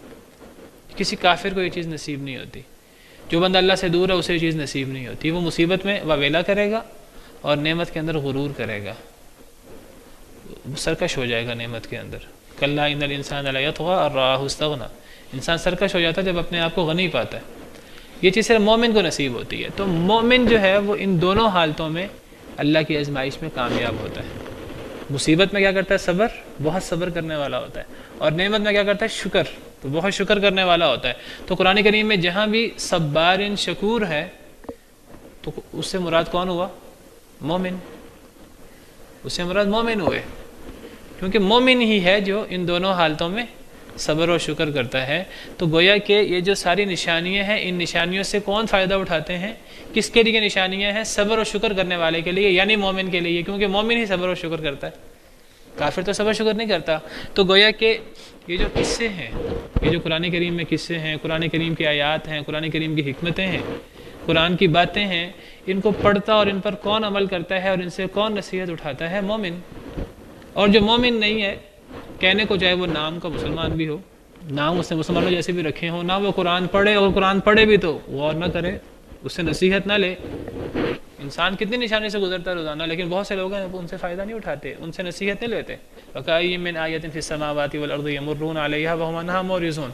کسی کافر کو یہ چیز نصیب نہیں ہوتی۔ جو بندہ اللہ سے دور ہے اسے یہ چیز نصیب نہیں ہوتی، وہ مصیبت میں واویلا کرے گا اور نعمت کے اندر غرور کرے گا، سرکش ہو جائے گا نعمت کے اندر۔ کلا ان الانسان لیطغی ان رآہ استغنی، انسان سرکش ہو جاتا ہے جب اپنے آپ کو غنی پاتا ہے۔ یہ چیز صرف مومن کو نصیب ہوتی ہے۔ تو مومن جو ہے وہ ان دونوں حالتوں میں اللہ کی آزمائش میں کامیاب ہوتا ہے۔ مصیبت میں کیا کرتا ہے؟ صبر، بہت صبر کرنے والا ہوتا ہے، اور نعمت میں کیا کرتا ہے؟ شکر، تو بہت شکر کرنے والا ہوتا ہے۔ تو قرآن کریم میں جہاں بھی صبار شکور ہے تو اس سے مراد کون ہوا؟ مومن، اس سے مراد مومن ہوئے، کیونکہ مومن ہی ہے جو ان دونوں حالتوں میں صبر اور شکر کرتا ہے۔ تو گویا کہ یہ جو ساری نشانیاں ہیں، ان نشانیوں سے کون فائدہ اٹھاتے ہیں؟ کس کے لیے نشانیاں ہیں؟ صبر اور شکر کرنے والے کے لیے، یعنی مومن کے لیے، کیونکہ مومن ہی صبر اور شکر کرتا ہے، کافر تو صبر شکر نہیں کرتا۔ تو گویا کہ یہ جو قصے ہیں، یہ جو قرآن کریم میں قصے ہیں، قرآن کریم کی آیات ہیں، قرآن کریم کی حکمتیں ہیں، قرآن کی باتیں ہیں، ان کو پڑھتا اور ان پر کون عمل کرتا ہے اور ان سے کون نصیحت اٹھاتا ہے؟ مومن۔ اور جو مومن نہیں ہے، کہنے کو چاہے وہ نام کا مسلمان بھی ہو، نام اس نے مسلمانوں جیسے بھی رکھے ہوں، نہ وہ قرآن پڑھے، اور قرآن پڑھے بھی تو غور نہ کرے، اس سے نصیحت نہ لے۔ انسان کتنی نشانی سے گزرتا ہے روزانہ، لیکن بہت سے لوگ ہیں ان سے فائدہ نہیں اٹھاتے، ان سے نصیحت نہیں لیتے۔ وَكَأَيٍّ مِّنْ آیَةٍ فِي السَّمَاوَاتِ وَالْأَرْضِ يَمُرُّونَ عَلَيْهَا وَهُمْ عَنْهَا مُعْرِضُونَ،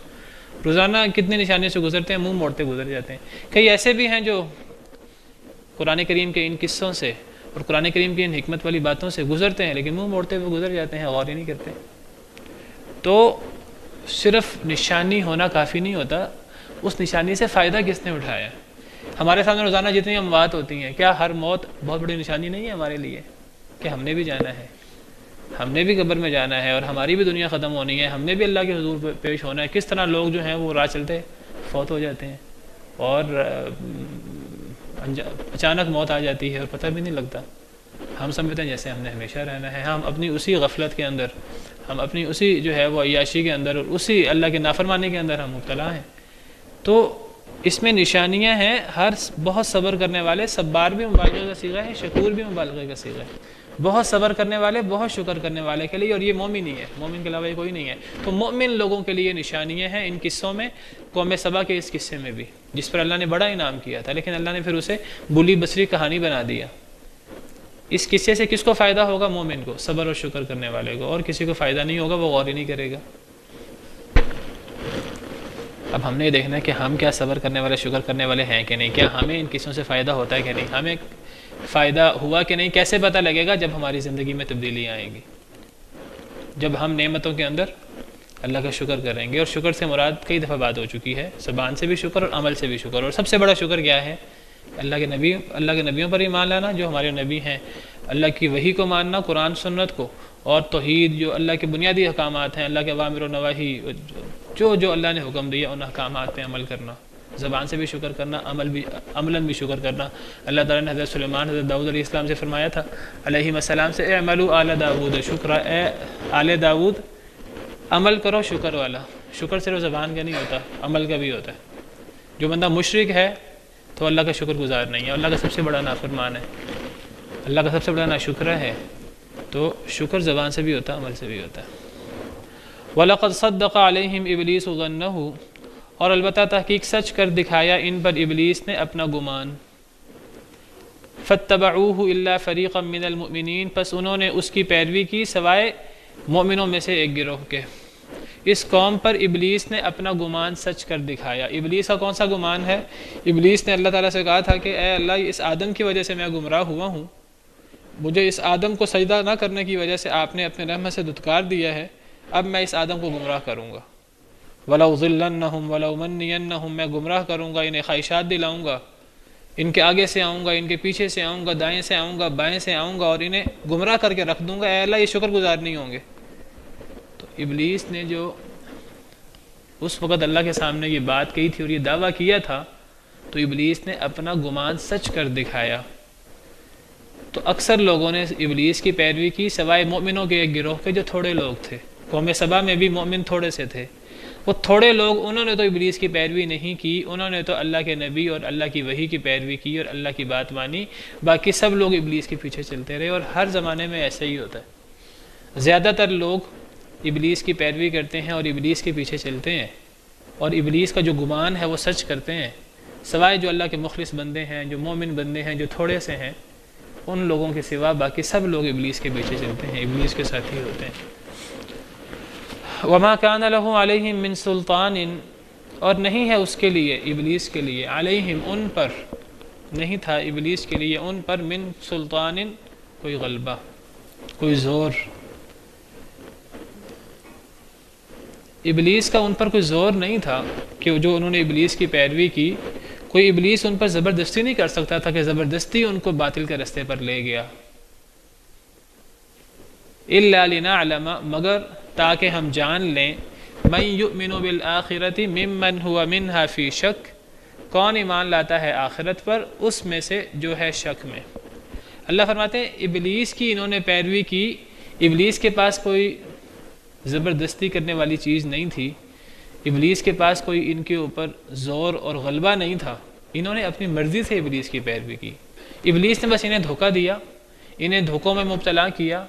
روزانہ کتنی نشانیوں سے گزرتے ہیں، منہ موڑتے گزر جاتے ہیں۔ کئی ایسے بھی ہیں جو قرآن کریم کے ان قصوں سے اور قرآن کریم کی ان حکمت والی باتوں سے گزرتے ہیں، لیکن منہ موڑتے ہوئے گزر جاتے ہیں، غور ہی نہیں کرتے۔ تو صرف نشانی ہونا کافی نہیں ہوتا، اس نشانی سے فائدہ کس نے اٹھایا؟ ہمارے سامنے روزانہ جتنی اموات ہوتی ہیں، کیا ہر موت بہت بڑی نشانی نہیں ہے ہمارے لیے کہ ہم نے بھی جانا ہے، ہم نے بھی قبر میں جانا ہے اور ہماری بھی دنیا ختم ہونی ہے، ہم نے بھی اللہ کے حضور پیش ہونا ہے؟ کس طرح لوگ جو ہیں وہ راہ چلتے فوت ہو جاتے ہیں اور اچانک موت آ جاتی ہے اور پتہ بھی نہیں لگتا۔ ہم سمجھتے ہیں جیسے ہم نے ہمیشہ رہنا ہے، ہم اپنی اسی غفلت کے اندر، ہم اپنی اسی جو ہے وہ عیاشی کے اندر اور اسی اللہ کے نافرمانی کے اندر ہم مبتلا ہیں۔ تو اس میں نشانیاں ہیں، بہت صبر کرنے والے، صبار بھی مبالغے کا صیغہ ہے، شکور بھی مبالغے کا صیغہ ہے، بہت صبر کرنے والے، بہت شکر کرنے والے کے لیے، اور یہ مومن ہی ہے، مومن کے علاوہ کوئی نہیں ہے۔ تو مومن لوگوں کے لیے نشانیاں ہیں ان قصوں میں، قوم سبا کے اس قصے میں بھی، جس پر اللہ نے بڑا انعام کیا تھا، لیکن اللہ نے پھر اسے بلی بصری کہانی بنا دیا۔ اس قصے سے کس کو فائدہ ہوگا؟ مومن کو، صبر اور شکر کرنے والے کو، اور کسی کو فائدہ نہیں ہوگا، وہ غور ہی نہیں کرے گا۔ اب ہم نے یہ دیکھنا ہے کہ ہم کیا صبر کرنے والے، شکر کرنے والے ہیں کہ نہیں، کیا ہمیں ان قصوں سے فائدہ ہوتا ہے کہ نہیں، ہمیں فائدہ ہوا کہ نہیں، کیسے پتہ لگے گا؟ جب ہماری زندگی میں تبدیلی آئیں گی، جب ہم نعمتوں کے اندر اللہ کا شکر کریں گے۔ اور شکر سے مراد کئی دفعہ بات ہو چکی ہے، زبان سے بھی شکر اور عمل سے بھی شکر، اور سب سے بڑا شکر کیا ہے؟ اللہ کے نبیوں پر ایمان لانا، جو ہمارے نبی ہیں، اللہ کی وحی کو ماننا، قرآن سنت کو، اور توحید، جو اللہ کے بنیادی احکامات ہیں، اللہ کے اوامر و نواہی، جو اللہ نے حکم دیا ان احکامات پہ عمل کرنا، زبان سے بھی شکر کرنا، عملاً بھی شکر کرنا۔ اللہ تعالیٰ نے حضرت سلیمان، حضرت داؤد علیہ السلام سے فرمایا تھا علیہ السلام سے، اعملوا آل داؤد شکرا، اے آل داؤد عمل کرو شکر والا۔ شکر صرف زبان کا نہیں ہوتا، عمل کا بھی ہوتا ہے۔ جو بندہ مشرک ہے تو اللہ کا شکر گزار نہیں ہے، اللہ کا سب سے بڑا نافرمان ہے، اللہ کا سب سے بڑا ناشکرہ ہے۔ تو شکر زبان سے بھی ہوتا ہے، عمل سے بھی ہوتا ہے۔ وَلَقَدْ صَدَّقَ عَلَيْهِمْ إِبْلِيسُ ظَنَّهُ، اور البتہ تحقیق سچ کر دکھایا ان پر ابلیس نے اپنا گمان۔ فَاتَّبَعُوهُ إِلَّا فَرِيقًا مِّنَ الْمُؤْمِنِينَ، پس انہوں نے اس کی پیروی کی سوائے مومنوں میں سے ایک گروہ کے۔ اس قوم پر ابلیس نے اپنا گمان سچ کر دکھایا۔ ابلیس کا کون سا گمان ہے؟ ابلیس نے اللہ تعالیٰ سے کہا تھا کہ اے اللہ، اس آدم کی وجہ سے میں گمراہ ہوا ہوں، مجھے اس آدم کو سجدہ نہ کرنے کی وجہ سے آپ نے اپنے رحمت سے دھتکار دیا ہے، اب میں اس آدم کو گمراہ کروں گا۔ وَلَأُضِلَّنَّهُمْ وَلَأُمَنِّيَنَّهُمْ، میں گمراہ کروں گا، انہیں خواہشات دلاؤں گا، ان کے آگے سے آؤں گا، ان کے پیچھے سے آؤں گا، دائیں سے آؤں گا، بائیں سے آؤں گا، اور انہیں گمراہ کر کے رکھ دوں گا۔ اے اللہ، یہ شکر گزار نہیں ہوں گے۔ تو ابلیس نے جو اس وقت اللہ کے سامنے یہ بات کہی تھی اور یہ دعویٰ کیا تھا، تو ابلیس نے اپنا گمان سچ کر دکھایا۔ تو اکثر لوگوں نے ابلیس کی پیروی کی سوائے مومنوں کے ایک گروہ کے جو تھوڑے لوگ تھے۔ قوم سبا میں بھی مومن تھوڑے سے تھے، وہ تھوڑے لوگ، انہوں نے تو ابلیس کی پیروی نہیں کی، انہوں نے تو اللہ کے نبی اور اللہ کی وحی کی پیروی کی اور اللہ کی بات مانی۔ باقی سب لوگ ابلیس کے پیچھے چلتے رہے، اور ہر زمانے میں ایسا ہی ہوتا ہے۔ زیادہ تر لوگ ابلیس کی پیروی کرتے ہیں اور ابلیس کے پیچھے چلتے ہیں، اور ابلیس کا جو گمان ہے وہ سچ کرتے ہیں، سوائے جو اللہ کے مخلص بندے ہیں، جو مومن بندے ہیں، جو تھوڑے سے ہیں، ان لوگوں کے سوا باقی سب لوگ ابلیس کے پیچھے چلتے ہیں، ابلیس کے ساتھی ہوتے ہیں۔ وَمَا كَانَ لَهُ عَلَيْهِمْ مِنْ سُلْطَانٍ، اور نہیں ہے اس کے لیے، ابلیس کے لیے، علیہم ان پر، نہیں تھا ابلیس کے لیے ان پر، من سلطان کوئی غلبہ، کوئی زور۔ ابلیس کا ان پر کوئی زور نہیں تھا کہ جو انہوں نے ابلیس کی پیروی کی، کوئی ابلیس ان پر زبردستی نہیں کر سکتا تھا کہ زبردستی ان کو باطل کے رستے پر لے گیا۔ إِلَّا لِنَعْلَمَ، مگر تاکہ ہم جان لیں، مَن يُؤْمِنُ بِالْآخِرَةِ مِمَّنْ هُوَ مِنْهَا فِي شَكٍ، کون ایمان لاتا ہے آخرت پر اس میں سے جو ہے شک میں۔ اللہ فرماتے ہیں ابلیس کی انہوں نے پیروی کی، ابلیس کے پاس کوئی زبردستی کرنے والی چیز نہیں تھی، ابلیس کے پاس کوئی ان کے اوپر زور اور غلبہ نہیں تھا، انہوں نے اپنی مرضی سے ابلیس کی پیروی کی۔ ابلیس نے بس انہیں دھوکہ دیا، انہیں دھوکوں میں مبتلا کیا،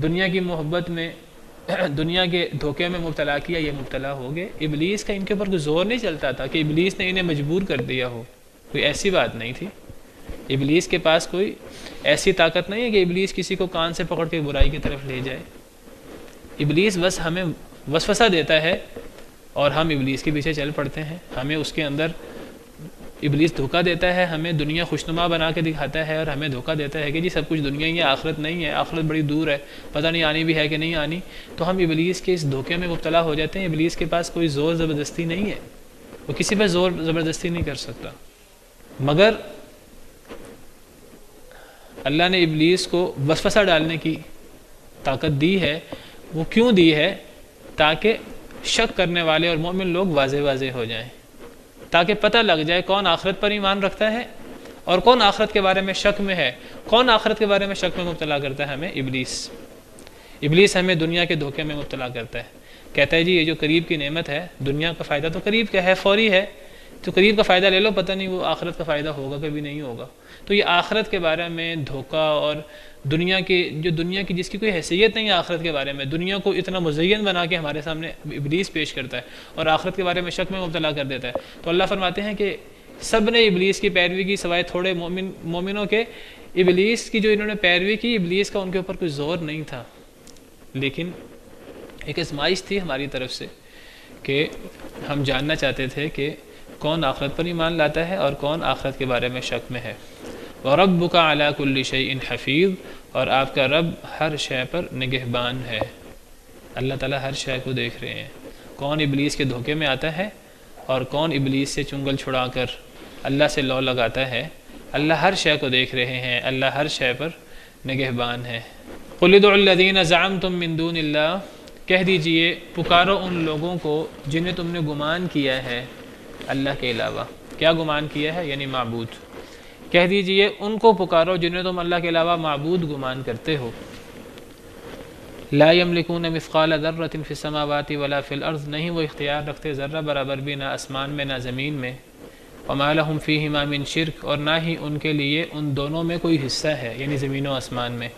دنیا کی محبت میں، دنیا کے دھوکے میں مبتلا کیا، یہ مبتلا ہو گئے۔ ابلیس کا ان کے اوپر کوئی زور نہیں چلتا تھا کہ ابلیس نے انہیں مجبور کر دیا ہو، کوئی ایسی بات نہیں تھی۔ ابلیس کے پاس کوئی ایسی طاقت نہیں ہے کہ ابلیس کسی کو کان سے پکڑ کے برائی کی طرف لے جائے۔ ابلیس بس ہمیں وسوسہ دیتا ہے اور ہم ابلیس کے پیچھے چل پڑتے ہیں. ہمیں اس کے اندر ابلیس دھوکہ دیتا ہے، ہمیں دنیا خوشنما بنا کے دکھاتا ہے اور ہمیں دھوکہ دیتا ہے کہ جی سب کچھ دنیا ہی ہے، آخرت نہیں ہے، آخرت بڑی دور ہے، پتہ نہیں آنی بھی ہے کہ نہیں آنی. تو ہم ابلیس کے اس دھوکے میں مبتلا ہو جاتے ہیں. ابلیس کے پاس کوئی زور زبردستی نہیں ہے، وہ کسی پہ زور زبردستی نہیں کر سکتا. مگر اللہ نے ابلیس کو وسوسہ ڈالنے کی طاقت دی ہے. وہ کیوں دی ہے؟ تاکہ شک کرنے والے اور مومن لوگ واضح واضح ہو جائیں، تاکہ پتہ لگ جائے کون آخرت پر ایمان رکھتا ہے اور کون آخرت کے بارے میں شک میں ہے. کون آخرت کے بارے میں شک میں مبتلا کرتا ہے؟ ہمیں ابلیس ہمیں دنیا کے دھوکے میں مبتلا کرتا ہے. کہتا ہے جی یہ جو قریب کی نعمت ہے، دنیا کا فائدہ تو قریب کا ہے، فوری ہے، تو قریب کا فائدہ لے لو، پتہ نہیں وہ آخرت کا فائدہ ہوگا کبھی نہیں ہوگا. تو یہ آخرت کے بارے میں دھوکہ اور دنیا کی جس کی کوئی حیثیت نہیں ہے آخرت کے بارے میں، دنیا کو اتنا مزین بنا کے ہمارے سامنے ابلیس پیش کرتا ہے اور آخرت کے بارے میں شک میں مبتلا کر دیتا ہے. تو اللہ فرماتے ہیں کہ سب نے ابلیس کی پیروی کی سوائے تھوڑے مومنوں کے. ابلیس کی جو انہوں نے پیروی کی، ابلیس کا ان کے اوپر کوئی زور نہیں تھا، لیکن ایک آزمائش تھی ہماری طرف سے کہ ہم جاننا چاہتے تھے کہ کون آخرت پر ایمان لاتا ہے اور کون آخرت کے بارے میں شک میں ہے. وَرَبُّكَ عَلَىٰ كُلِّ شَيْءٍ حَفِيظٌ، اور آپ کا رب ہر شے پر نگہبان ہے. اللہ تعالیٰ ہر شے کو دیکھ رہے ہیں، کون ابلیس کے دھوکے میں آتا ہے اور کون ابلیس سے چنگل چھڑا کر اللہ سے لو لگاتا ہے. اللہ ہر شے کو دیکھ رہے ہیں، اللہ ہر شے پر نگہبان ہے. قُلِ ادْعُوا الَّذِينَ زَعَمْتُم مِّن دُونِ اللَّهِ، کہہ دیجئے پکارو ان لوگوں کو جنہیں تم نے گمان کیا ہے اللہ کے علاوہ. کیا گمان کیا ہے؟ یعنی معبود. کہہ دیجئے ان کو پکارو جنہیں تم اللہ کے علاوہ معبود گمان کرتے ہو. لا یملکون مثقال ذرۃ فی السماوات ولا فی الارض، نہیں وہ اختیار رکھتے ذرہ برابر بھی نہ آسمان میں نہ زمین میں. وما لہم فیہما من شرک، اور نہ ہی ان کے لیے ان دونوں میں کوئی حصہ ہے، یعنی زمین و آسمان میں.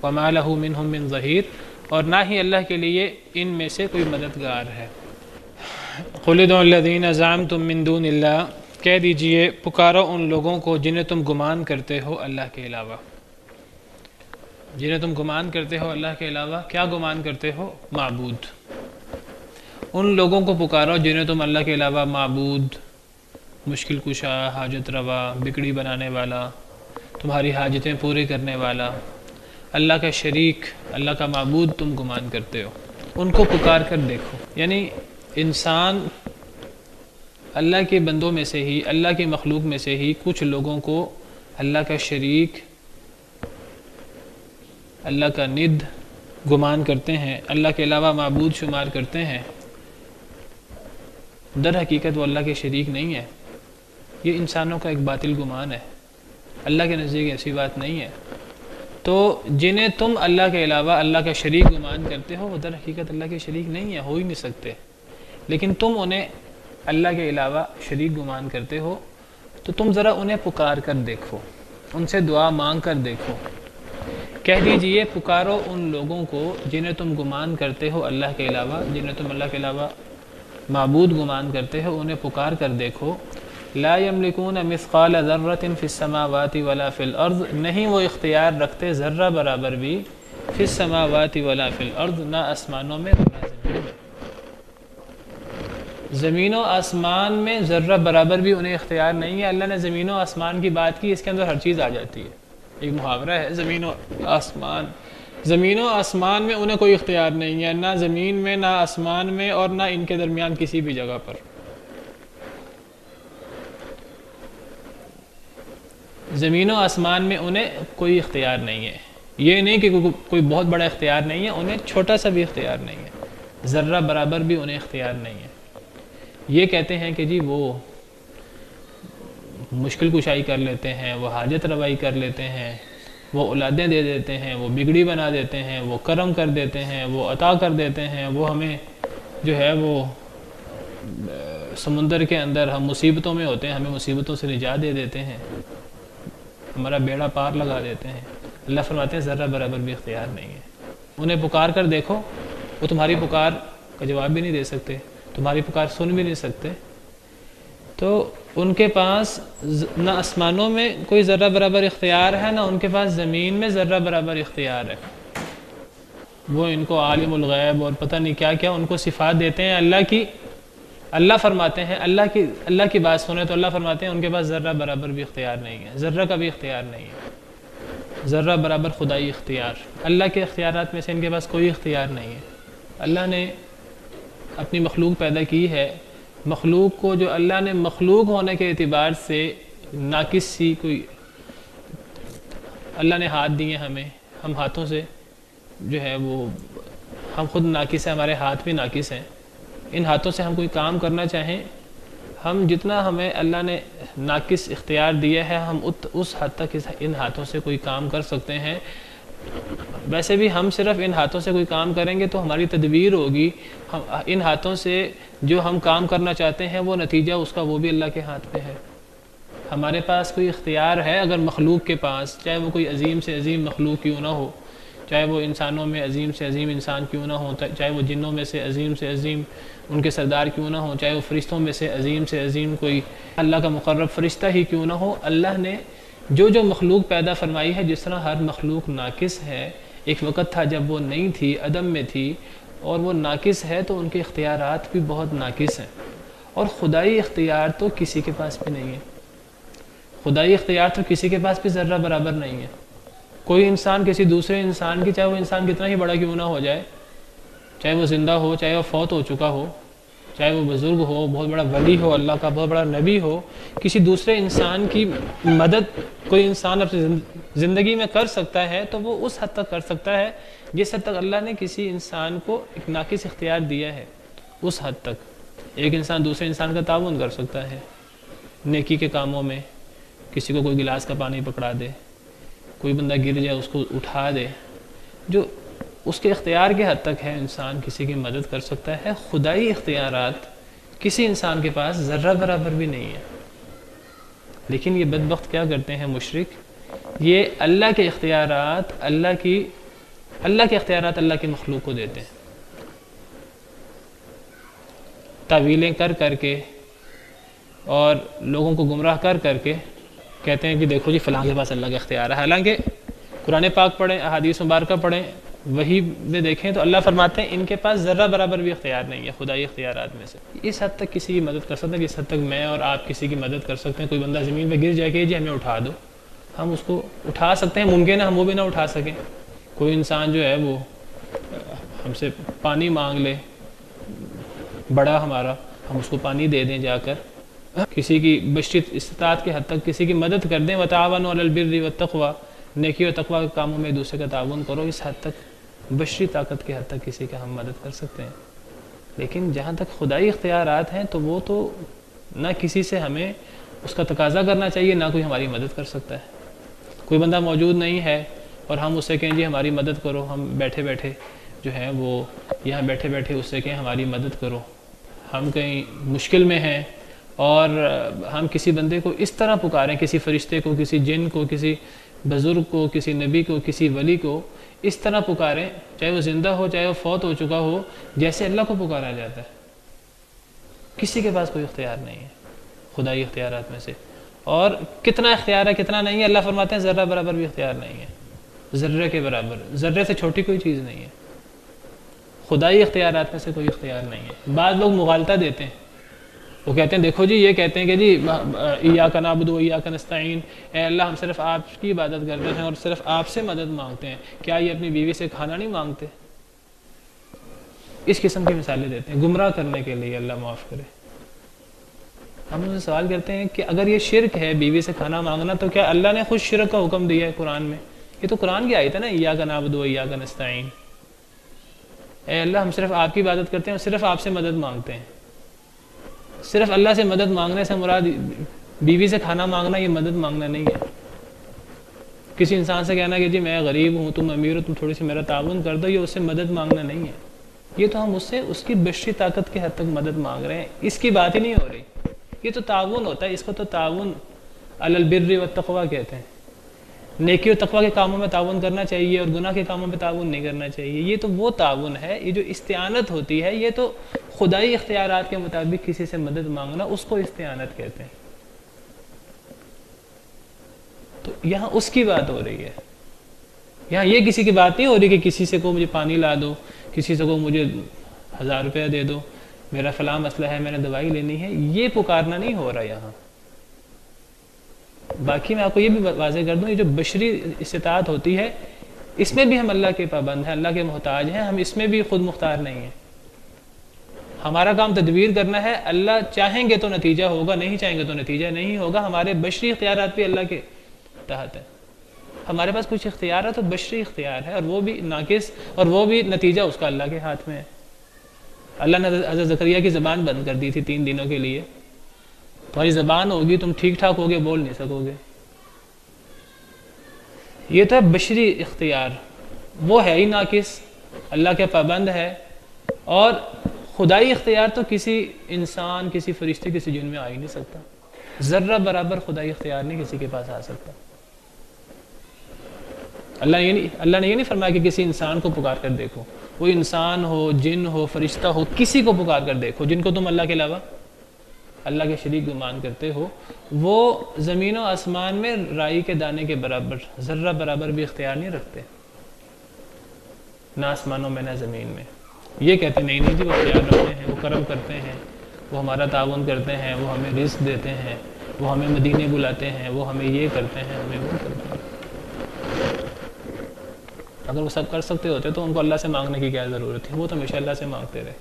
وما لہ منہم من ظہیر، اور نہ ہی اللہ کے لیے ان میں سے کوئی مددگار ہے. قل ادعوا الذین زعمتم من دون اللہ، کہہ دیجئے پکارو ان لوگوں کو جنہیں تم گمان کرتے ہو اللہ کے علاوہ. جنہیں تم گمان کرتے ہو اللہ کے علاوہ، کیا گمان کرتے ہو؟ معبود. ان لوگوں کو پکارو جنہیں تم اللہ کے علاوہ معبود، مشکل کشا، حاجت روا، بگڑی بنانے والا، تمہاری حاجتیں پورے کرنے والا، اللہ کا شریک، اللہ کا معبود تم گمان کرتے ہو. ان کو پکار کر دیکھو. یعنی انسان اللہ کے بندوں میں سے ہی، اللہ کی مخلوق میں سے ہی کچھ لوگوں کو اللہ کا شریک، اللہ کا ند گمان کرتے ہیں، اللہ کے علاوہ معبود شمار کرتے ہیں. در حقیقت وہ اللہ کے شریک نہیں ہے. یہ انسانوں کا ایک باطل گمان ہے، اللہ کے نزدیک ایسی بات نہیں ہے. تو جنہیں تم اللہ کے علاوہ اللہ کا شریک گمان کرتے ہو، وہ در حقیقت اللہ کے شریک نہیں ہے، ہو ہی نہیں سکتے. لیکن تم انہیں اللہ کے علاوہ شریک گمان کرتے ہو، تو تم ذرا انہیں پکار کر دیکھو، ان سے دعا مانگ کر دیکھو. کہہ دیجئے پکارو ان لوگوں کو جنہیں تم گمان کرتے ہو اللہ کے علاوہ، جنہیں تم اللہ کے علاوہ معبود گمان کرتے ہو، انہیں پکار کر دیکھو. لا یملکون مثقال ذرۃ فی السماوات ولا فی الارض، نہیں وہ اختیار رکھتے ذرہ برابر بھی فی السماوات ولا فی الارض، نہ آسمانوں میں نہ زمین میں. زمین و آسمان میں ذرہ برابر بھی انہیں اختیار نہیں ہے. اللہ نے زمین و آسمان کی بات کی، اس کے اندر ہر چیز آ جاتی ہے. ایک محاورہ ہے زمین و آسمان. زمین و آسمان میں انہیں کوئی اختیار نہیں ہے، نہ زمین میں نہ آسمان میں اور نہ ان کے درمیان کسی بھی جگہ پر. زمین و آسمان میں انہیں کوئی اختیار نہیں ہے. یہ نہیں کہ کوئی بہت بڑا اختیار نہیں ہے، انہیں چھوٹا سا بھی اختیار نہیں ہے، ذرہ برابر بھی انہیں اختیار نہیں ہے. یہ کہتے ہیں کہ جی وہ مشکل کشائی کر لیتے ہیں، وہ حاجت روائی کر لیتے ہیں، وہ اولادیں دے دیتے ہیں، وہ بگڑی بنا دیتے ہیں، وہ کرم کر دیتے ہیں، وہ عطا کر دیتے ہیں، وہ ہمیں جو ہے وہ سمندر کے اندر ہم مصیبتوں میں ہوتے ہیں ہمیں مصیبتوں سے نجات دے دیتے ہیں، ہمارا بیڑا پار لگا دیتے ہیں. اللہ فرماتے ہیں ذرہ برابر بھی اختیار نہیں ہے. انہیں پکار کر دیکھو، وہ تمہاری پکار کا جواب بھی نہیں دے سکتے، تمہاری پکار سن بھی نہیں سکتے. تو ان کے پاس نہ آسمانوں میں کوئی ذرہ برابر اختیار ہے، نہ ان کے پاس زمین میں ذرہ برابر اختیار ہے. وہ ان کو عالم الغیب اور پتہ نہیں کیا کیا ان کو صفات دیتے ہیں اللہ کی، اللہ فرماتے ہیں اللہ کی بات سنیں تو اللہ فرماتے ہیں ان کے پاس ذرہ برابر بھی اختیار نہیں ہے، ذرہ کا بھی اختیار نہیں ہے، ذرہ برابر خدائی اختیار، اللہ کے اختیارات میں سے ان کے پاس کوئی اختیار نہیں ہے۔ اللہ نے اپنی مخلوق پیدا کی ہے، مخلوق کو جو اللہ نے مخلوق ہونے کے اعتبار سے ناقص سی کوئی، اللہ نے ہاتھ دیے ہمیں، ہم ہاتھوں سے جو ہے وہ ہم خود ناقص ہیں، ہمارے ہاتھ بھی ناقص ہیں، ان ہاتھوں سے ہم کوئی کام کرنا چاہیں، ہم جتنا ہمیں اللہ نے ناقص اختیار دیا ہے ہم اس حد تک ان ہاتھوں سے کوئی کام کر سکتے ہیں۔ ویسے بھی ہم صرف ان ہاتھوں سے کوئی کام کریں گے تو ہماری تدبیر ہوگی، ان ہاتھوں سے جو ہم کام کرنا چاہتے ہیں وہ نتیجہ اس کا وہ بھی اللہ کے ہاتھ پہ ہے۔ ہمارے پاس کوئی اختیار ہے اگر مخلوق کے پاس، چاہے وہ کوئی عظیم سے عظیم مخلوق کیوں نہ ہو، چاہے وہ انسانوں میں عظیم سے عظیم انسان کیوں نہ ہو، چاہے وہ جنوں میں سے عظیم ان کے سردار کیوں نہ ہو، چاہے وہ فرشتوں میں سے عظیم کوئی اللہ کا مقرب فرشتہ ہی کیوں نہ ہو، اللہ نے جو مخلوق پیدا فرمائی ہے، جس طرح ہر مخلوق ناقص ہے، ایک وقت تھا جب وہ نہیں تھی، عدم میں تھی، اور وہ ناقص ہے تو ان کے اختیارات بھی بہت ناقص ہیں، اور خدائی اختیار تو کسی کے پاس بھی نہیں ہے، خدائی اختیار تو کسی کے پاس بھی ذرہ برابر نہیں ہے۔ کوئی انسان کسی دوسرے انسان کی، چاہے وہ انسان کتنا ہی بڑا کیوں نہ ہو جائے، چاہے وہ زندہ ہو، چاہے وہ فوت ہو چکا ہو، چاہے وہ بزرگ ہو، بہت بڑا ولی ہو، اللہ کا بہت بڑا نبی ہو، کسی دوسرے انسان کی مدد کوئی انسان اپنی زندگی میں کر سکتا ہے تو وہ اس حد تک کر سکتا ہے جس حد تک اللہ نے کسی انسان کو ایک ناقص اختیار دیا ہے، اس حد تک ایک انسان دوسرے انسان کا تعاون کر سکتا ہے، نیکی کے کاموں میں کسی کو کوئی گلاس کا پانی پکڑا دے، کوئی بندہ گر جائے اس کو اٹھا دے، جو اس کے اختیار کے حد تک ہے انسان کسی کی مدد کر سکتا ہے۔ خدائی اختیارات کسی انسان کے پاس ذرہ برابر بھی نہیں ہے، لیکن یہ بدبخت کیا کرتے ہیں مشرک، یہ اللہ کے اختیارات اللہ کے اختیارات اللہ کی مخلوق کو دیتے ہیں، تعویلیں کر کے اور لوگوں کو گمراہ کر کے کہتے ہیں کہ دیکھو جی فلاں کے پاس اللہ کا اختیار ہے، حالانکہ قرآن پاک پڑھیں، احادیث مبارکہ پڑھیں، وہی میں دیکھیں تو اللہ فرماتے ہیں ان کے پاس ذرہ برابر بھی اختیار نہیں ہے خدائی اختیارات میں سے۔ اس حد تک کسی کی مدد کر سکتے ہیں، اس حد تک میں اور آپ کسی کی مدد کر سکتے ہیں۔ کوئی بندہ زمین پہ گر جائے کہ جی ہمیں اٹھا دو، ہم اس کو اٹھا سکتے ہیں، ممکن ہے ہم وہ بھی نہ اٹھا سکیں۔ کوئی انسان جو ہے وہ ہم سے پانی مانگ لے، بڑا ہمارا، ہم اس کو پانی دے دیں جا کر، کسی کی بشری استطاعت کے حد تک کسی کی مدد کر دیں، وتعاونوا علی البر والتقوی، نیکی اور تقوی کے کاموں میں ایک دوسرے کا تعاون کرو، اس حد تک بشری طاقت کے حد تک کسی کا ہم مدد کر سکتے ہیں۔ لیکن جہاں تک خدائی اختیارات ہیں تو وہ تو نہ کسی سے ہمیں اس کا تقاضا کرنا چاہیے، نہ کوئی ہماری مدد کر سکتا ہے۔ کوئی بندہ موجود نہیں ہے اور ہم اس سے کہیں جی ہماری مدد کرو، ہم بیٹھے بیٹھے جو ہے وہ یہاں بیٹھے بیٹھے اس سے کہیں ہماری مدد کرو، ہم کہیں مشکل میں ہیں اور ہم کسی بندے کو اس طرح پکاریں، کسی فرشتے کو، کسی جن کو، کسی بزرگ کو، کسی نبی کو، کسی ولی کو اس طرح پکاریں، چاہے وہ زندہ ہو چاہے وہ فوت ہو چکا ہو، جیسے اللہ کو پکارا جاتا ہے۔ کسی کے پاس کوئی اختیار نہیں ہے خدائی اختیارات میں سے، اور کتنا اختیار ہے کتنا نہیں ہے اللہ فرماتے ہیں ذرہ برابر بھی اختیار نہیں ہے، ذرے کے برابر، ذرے سے چھوٹی کوئی چیز نہیں ہے، خدائی اختیارات میں سے کوئی اختیار نہیں ہے۔ بعض لوگ مغالطہ دیتے ہیں، وہ کہتے ہیں دیکھو جی، یہ کہتے ہیں کہ جی ایاک نعبد و ایاک نستعین، اے اللہ ہم صرف آپ کی عبادت کرتے ہیں اور صرف آپ سے مدد مانگتے ہیں، کیا یہ اپنی بیوی سے کھانا نہیں مانگتے؟ اس قسم کی مثالیں دیتے ہیں گمراہ کرنے کے لیے، اللہ معاف کرے۔ ہم ان سے سوال کرتے ہیں کہ اگر یہ شرک ہے بیوی سے کھانا مانگنا، تو کیا اللہ نے خود شرک کا حکم دیا ہے قرآن میں؟ یہ تو قرآن کی آیت ہے نا، ایاک نعبد و ایاک نستعین، اے اللہ ہم صرف آپ کی عبادت کرتے ہیں اور صرف آپ سے مدد مانگتے ہیں۔ صرف اللہ سے مدد مانگنے سے مراد بیوی سے کھانا مانگنا یہ مدد مانگنا نہیں ہے۔ کسی انسان سے کہنا کہ جی میں غریب ہوں، تم امیر ہو، تم تھوڑی سی میرا تعاون کر دو، یہ اس سے مدد مانگنا نہیں ہے، یہ تو ہم اس سے اس کی بشری طاقت کے حد تک مدد مانگ رہے ہیں، اس کی بات ہی نہیں ہو رہی۔ یہ تو تعاون ہوتا ہے، اس کو تو تعاون علی البر والتقوی کہتے ہیں۔ نیکی اور تقوی کے کاموں میں تعاون کرنا چاہیے اور گناہ کے کاموں میں تعاون نہیں کرنا چاہیے، یہ تو وہ تعاون ہے۔ یہ جو استعانت ہوتی ہے یہ تو خدائی اختیارات کے مطابق کسی سے مدد مانگنا، اس کو استعانت کہتے ہیں۔ تو یہاں اس کی بات ہو رہی ہے، یہاں یہ کسی کی بات نہیں ہو رہی کہ کسی سے کو مجھے پانی لا دو، کسی سے کو مجھے 1000 روپیہ دے دو، میرا فلاں مسئلہ ہے، میں نے دوائی لینی ہے، یہ پکارنا نہیں ہو رہا یہاں۔ باقی میں آپ کو یہ بھی واضح کر دوں، یہ جو بشری استطاعت ہوتی ہے اس میں بھی ہم اللہ کے پابند ہیں، اللہ کے محتاج ہیں، ہم اس میں بھی خود مختار نہیں ہیں۔ ہمارا کام تدبیر کرنا ہے، اللہ چاہیں گے تو نتیجہ ہوگا، نہیں چاہیں گے تو نتیجہ نہیں ہوگا۔ ہمارے بشری اختیارات بھی اللہ کے تحت ہیں، ہمارے پاس کچھ اختیار ہے تو بشری اختیار ہے، اور وہ بھی ناقص، اور وہ بھی نتیجہ اس کا اللہ کے ہاتھ میں ہے۔ اللہ نے حضرت زکریا کی زبان بند کر دی تھی 3 دنوں کے لیے، تمہاری زبان ہوگی، تم ٹھیک ٹھاک ہوگے، بول نہیں سکو گے۔ یہ تو ہے بشری اختیار، وہ ہے ہی ناقص، اللہ کے پابند ہے۔ اور خدائی اختیار تو کسی انسان، کسی فرشتے، کسی جن میں آ ہی نہیں سکتا، ذرہ برابر خدائی اختیار نہیں کسی کے پاس آ سکتا۔ اللہ نے یہ نہیں فرمایا کہ کسی انسان کو پکار کر دیکھو، وہ انسان ہو، جن ہو، فرشتہ ہو، کسی کو پکار کر دیکھو جن کو تم اللہ کے علاوہ اللہ کے شریک گمان کرتے ہو، وہ زمین و آسمان میں رائی کے دانے کے برابر، ذرہ برابر بھی اختیار نہیں رکھتے، نہ آسمانوں میں نہ زمین میں۔ یہ کہتے نہیں جی وہ اختیار رکھتے ہیں، وہ کرم کرتے ہیں، وہ ہمارا تعاون کرتے ہیں، وہ ہمیں رزق دیتے ہیں، وہ ہمیں مدینے بلاتے ہیں، وہ ہمیں یہ کرتے ہیں، ہمیں وہ کرتے ہیں۔ اگر وہ سب کر سکتے ہوتے تو ان کو اللہ سے مانگنے کی کیا ضرورت ہے؟ وہ تو ہمیشہ اللہ سے مانگتے رہے،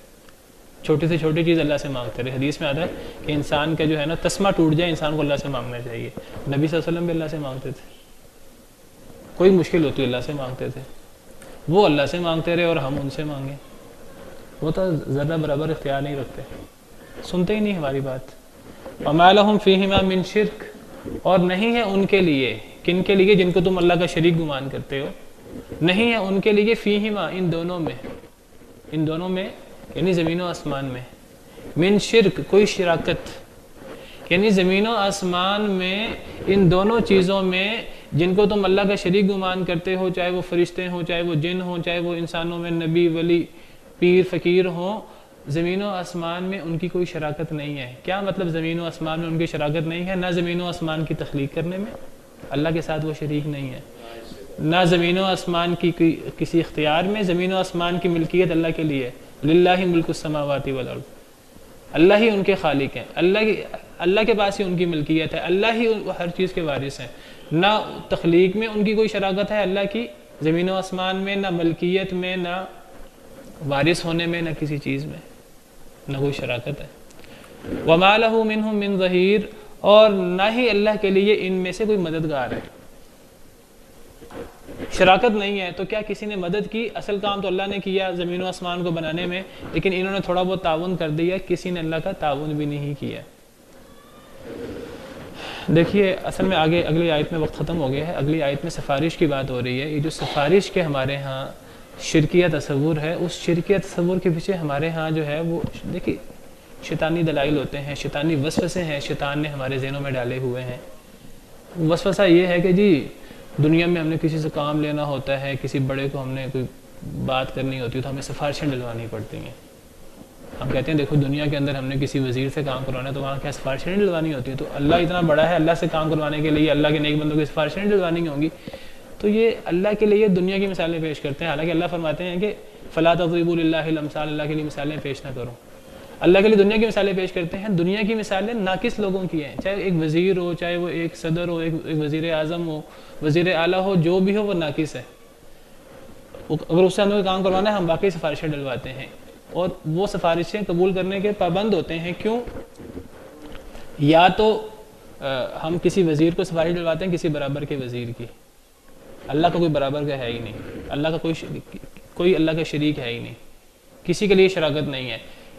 چھوٹی سے چھوٹی چیز اللہ سے مانگتے رہے۔ حدیث میں آتا ہے کہ انسان کا جو ہے نا تسمہ ٹوٹ جائے، انسان کو اللہ سے مانگنا چاہیے۔ نبی صلی اللہ علیہ وسلم بھی اللہ سے مانگتے تھے، کوئی مشکل ہوتی اللہ سے مانگتے تھے، وہ اللہ سے مانگتے رہے اور ہم ان سے مانگیں۔ وہ تو ذرہ برابر اختیار نہیں رکھتے، سنتے ہی نہیں ہماری بات۔ وَمَا لَهُمْ فِيهِمَا مِنْ شِرْك، اور نہیں ہے ان کے لیے، کن کے لیے؟ جن کو تم اللہ کا شریک گمان کرتے ہو، نہیں ہے ان کے لیے فیہما، ان دونوں میں یعنی زمین و آسمان میں، من شرک، کوئی شراکت، یعنی زمین و آسمان میں ان دونوں چیزوں میں جن کو تم اللہ کا شریک گمان کرتے ہو، چاہے وہ فرشتے ہوں، چاہے وہ جن ہوں، چاہے وہ انسانوں میں نبی، ولی، پیر، فقیر ہوں، زمین و آسمان میں ان کی کوئی شراکت نہیں ہے۔ کیا مطلب زمین و آسمان میں ان کی شراکت نہیں ہے؟ نہ زمین و آسمان کی تخلیق کرنے میں اللہ کے ساتھ وہ شریک نہیں ہے، نہ زمین و آسمان کی کسی اختیار میں۔ زمین و آسمان کی ملکیت اللہ کے لیے، للہ ملک السماوات والارض، اللہ ہی ان کے خالق ہیں، اللہ کے پاس ہی ان کی ملکیت ہے، اللہ ہی ہر چیز کے وارث ہیں۔ نہ تخلیق میں ان کی کوئی شراکت ہے اللہ کی زمین و آسمان میں، نہ ملکیت میں، نہ وارث ہونے میں، نہ کسی چیز میں، نہ کوئی شراکت ہے۔ وَمَا لَهُ مِنْهُمْ مِنْ ظَهِيرٍ، اور نہ ہی اللہ کے لیے ان میں سے کوئی مددگار ہے۔ شراکت نہیں ہے تو کیا کسی نے مدد کی؟ اصل کام تو اللہ نے کیا زمین و آسمان کو بنانے میں، لیکن انہوں نے تھوڑا بہت تعاون کر دیا، کسی نے اللہ کا تعاون بھی نہیں کیا۔ دیکھیے اصل میں آگے اگلی آیت میں وقت ختم ہو گیا ہے، اگلی آیت میں سفارش کی بات ہو رہی ہے۔ یہ جو سفارش کے ہمارے ہاں شرکیہ تصور ہے، اس شرکیہ تصور کے پیچھے ہمارے ہاں جو ہے وہ دیکھیے شیطانی دلائل ہوتے ہیں، شیطانی وسوسے ہیں، شیطان نے ہمارے ذہنوں میں ڈالے ہوئے ہیں۔ وسوسہ یہ ہے کہ جی دنیا میں ہم نے کسی سے کام لینا ہوتا ہے، کسی بڑے کو ہم نے کوئی بات کرنی ہوتی ہے تو ہمیں سفارشیں ڈلوانی پڑتی ہیں۔ ہم کہتے ہیں دیکھو دنیا کے اندر ہم نے کسی وزیر سے کام کروانا ہے تو وہاں کیا سفارشیں نہیں ڈلوانی ہوتی ہے، تو اللہ اتنا بڑا ہے، اللہ سے کام کروانے کے لیے اللہ کے نیک بندوں کی سفارشیں نہیں ڈلوانی ہوں گی۔ تو یہ اللہ کے لیے دنیا کی مثالیں پیش کرتے ہیں، حالانکہ اللہ فرماتے ہیں کہ فَلَا تَضْرِبُوا لِلَّهِ الْأَمْثَالَ، اللہ کے لیے مثالیں پیش نہ کرو۔ اللہ کے لیے دنیا کی مثالیں پیش کرتے ہیں، دنیا کی مثالیں ناقص لوگوں کی ہیں، چاہے ایک وزیر ہو، چاہے وہ ایک صدر ہو، ایک وزیر اعظم ہو، وزیر اعلیٰ ہو، جو بھی ہو وہ ناقص ہے۔ اگر اس سے ہمیں کام کروانا ہے ہم واقعی سفارشیں ڈلواتے ہیں، اور وہ سفارشیں قبول کرنے کے پابند ہوتے ہیں۔ کیوں؟ یا تو ہم کسی وزیر کو سفارش ڈلواتے ہیں کسی برابر کے وزیر کی، اللہ کا کوئی برابر کا ہے ہی نہیں، اللہ کا کوئی اللہ کا شریک ہے ہی نہیں، کسی کے لیے شراکت نہیں ہے۔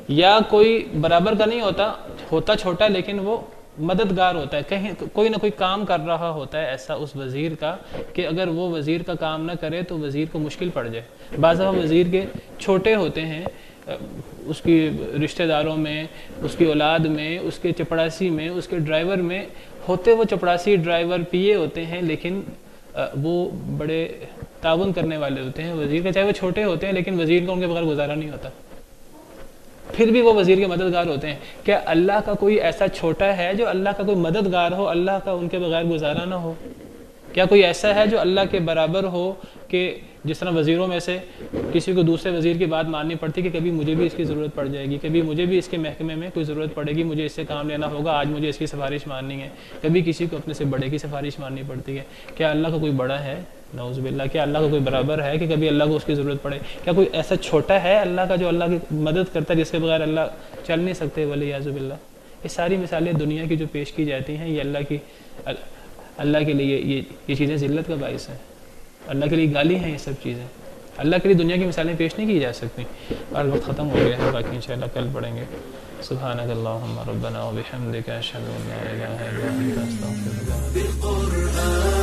یا کوئی برابر کا نہیں ہوتا چھوٹا لیکن وہ مددگار ہوتا ہے، کہیں کوئی نہ کوئی کام کر رہا ہوتا ہے ایسا اس وزیر کا کہ اگر وہ وزیر کا کام نہ کرے تو وزیر کو مشکل پڑ جائے۔ بعض دفعہ وزیر کے چھوٹے ہوتے ہیں، اس کی رشتہ داروں میں، اس کی اولاد میں، اس کے چپڑاسی میں، اس کے ڈرائیور میں ہوتے وہ چپڑاسی، ڈرائیور، پی اے ہوتے ہیں، لیکن وہ بڑے تعاون کرنے والے ہوتے ہیں وزیر کا، چاہے وہ چھوٹے ہوتے ہیں لیکن وزیر کو ان کے بغیر گزارا نہیں ہوتا، پھر بھی وہ وزیر کے مددگار ہوتے ہیں۔ کیا اللہ کا کوئی ایسا چھوٹا ہے جو اللہ کا کوئی مددگار ہو، اللہ کا ان کے بغیر گزارا نہ ہو؟ کیا کوئی ایسا ہے جو اللہ کے برابر ہو کہ جس طرح وزیروں میں سے کسی کو دوسرے وزیر کی بات ماننی پڑتی کہ کبھی مجھے بھی اس کی ضرورت پڑ جائے گی، کبھی مجھے بھی اس کے محکمے میں کوئی ضرورت پڑے گی، مجھے اس سے کام لینا ہوگا، آج مجھے اس کی سفارش ماننی ہے، کبھی کسی کو اپنے سے بڑے کی سفارش ماننی پڑتی ہے۔ کیا اللہ کا کوئی بڑا ہے؟ نعوذ باللہ۔ کیا اللہ کا کوئی برابر ہے کہ کبھی اللہ کو اس کی ضرورت پڑے؟ کیا کوئی ایسا چھوٹا ہے اللہ کا جو اللہ کی مدد کرتا ہے، جس کے بغیر اللہ چل نہیں سکتے؟ ولیعاذ باللہ۔ یہ ساری مثالیں دنیا کی جو پیش کی جاتی ہیں، یہ اللہ کے لیے یہ چیزیں ذلت کا باعث ہیں، اللہ کے لیے گالی ہیں یہ سب چیزیں۔ اللہ کے لیے دنیا کی مثالیں پیش نہیں کی جا سکتی۔ اور وقت ختم ہو گیا ہے، باقی انشاءاللہ کل پڑھیں گے۔ سبحانک اللہم ربنا و بحمدک اشہد ان لا الہ الا انت استغفرک۔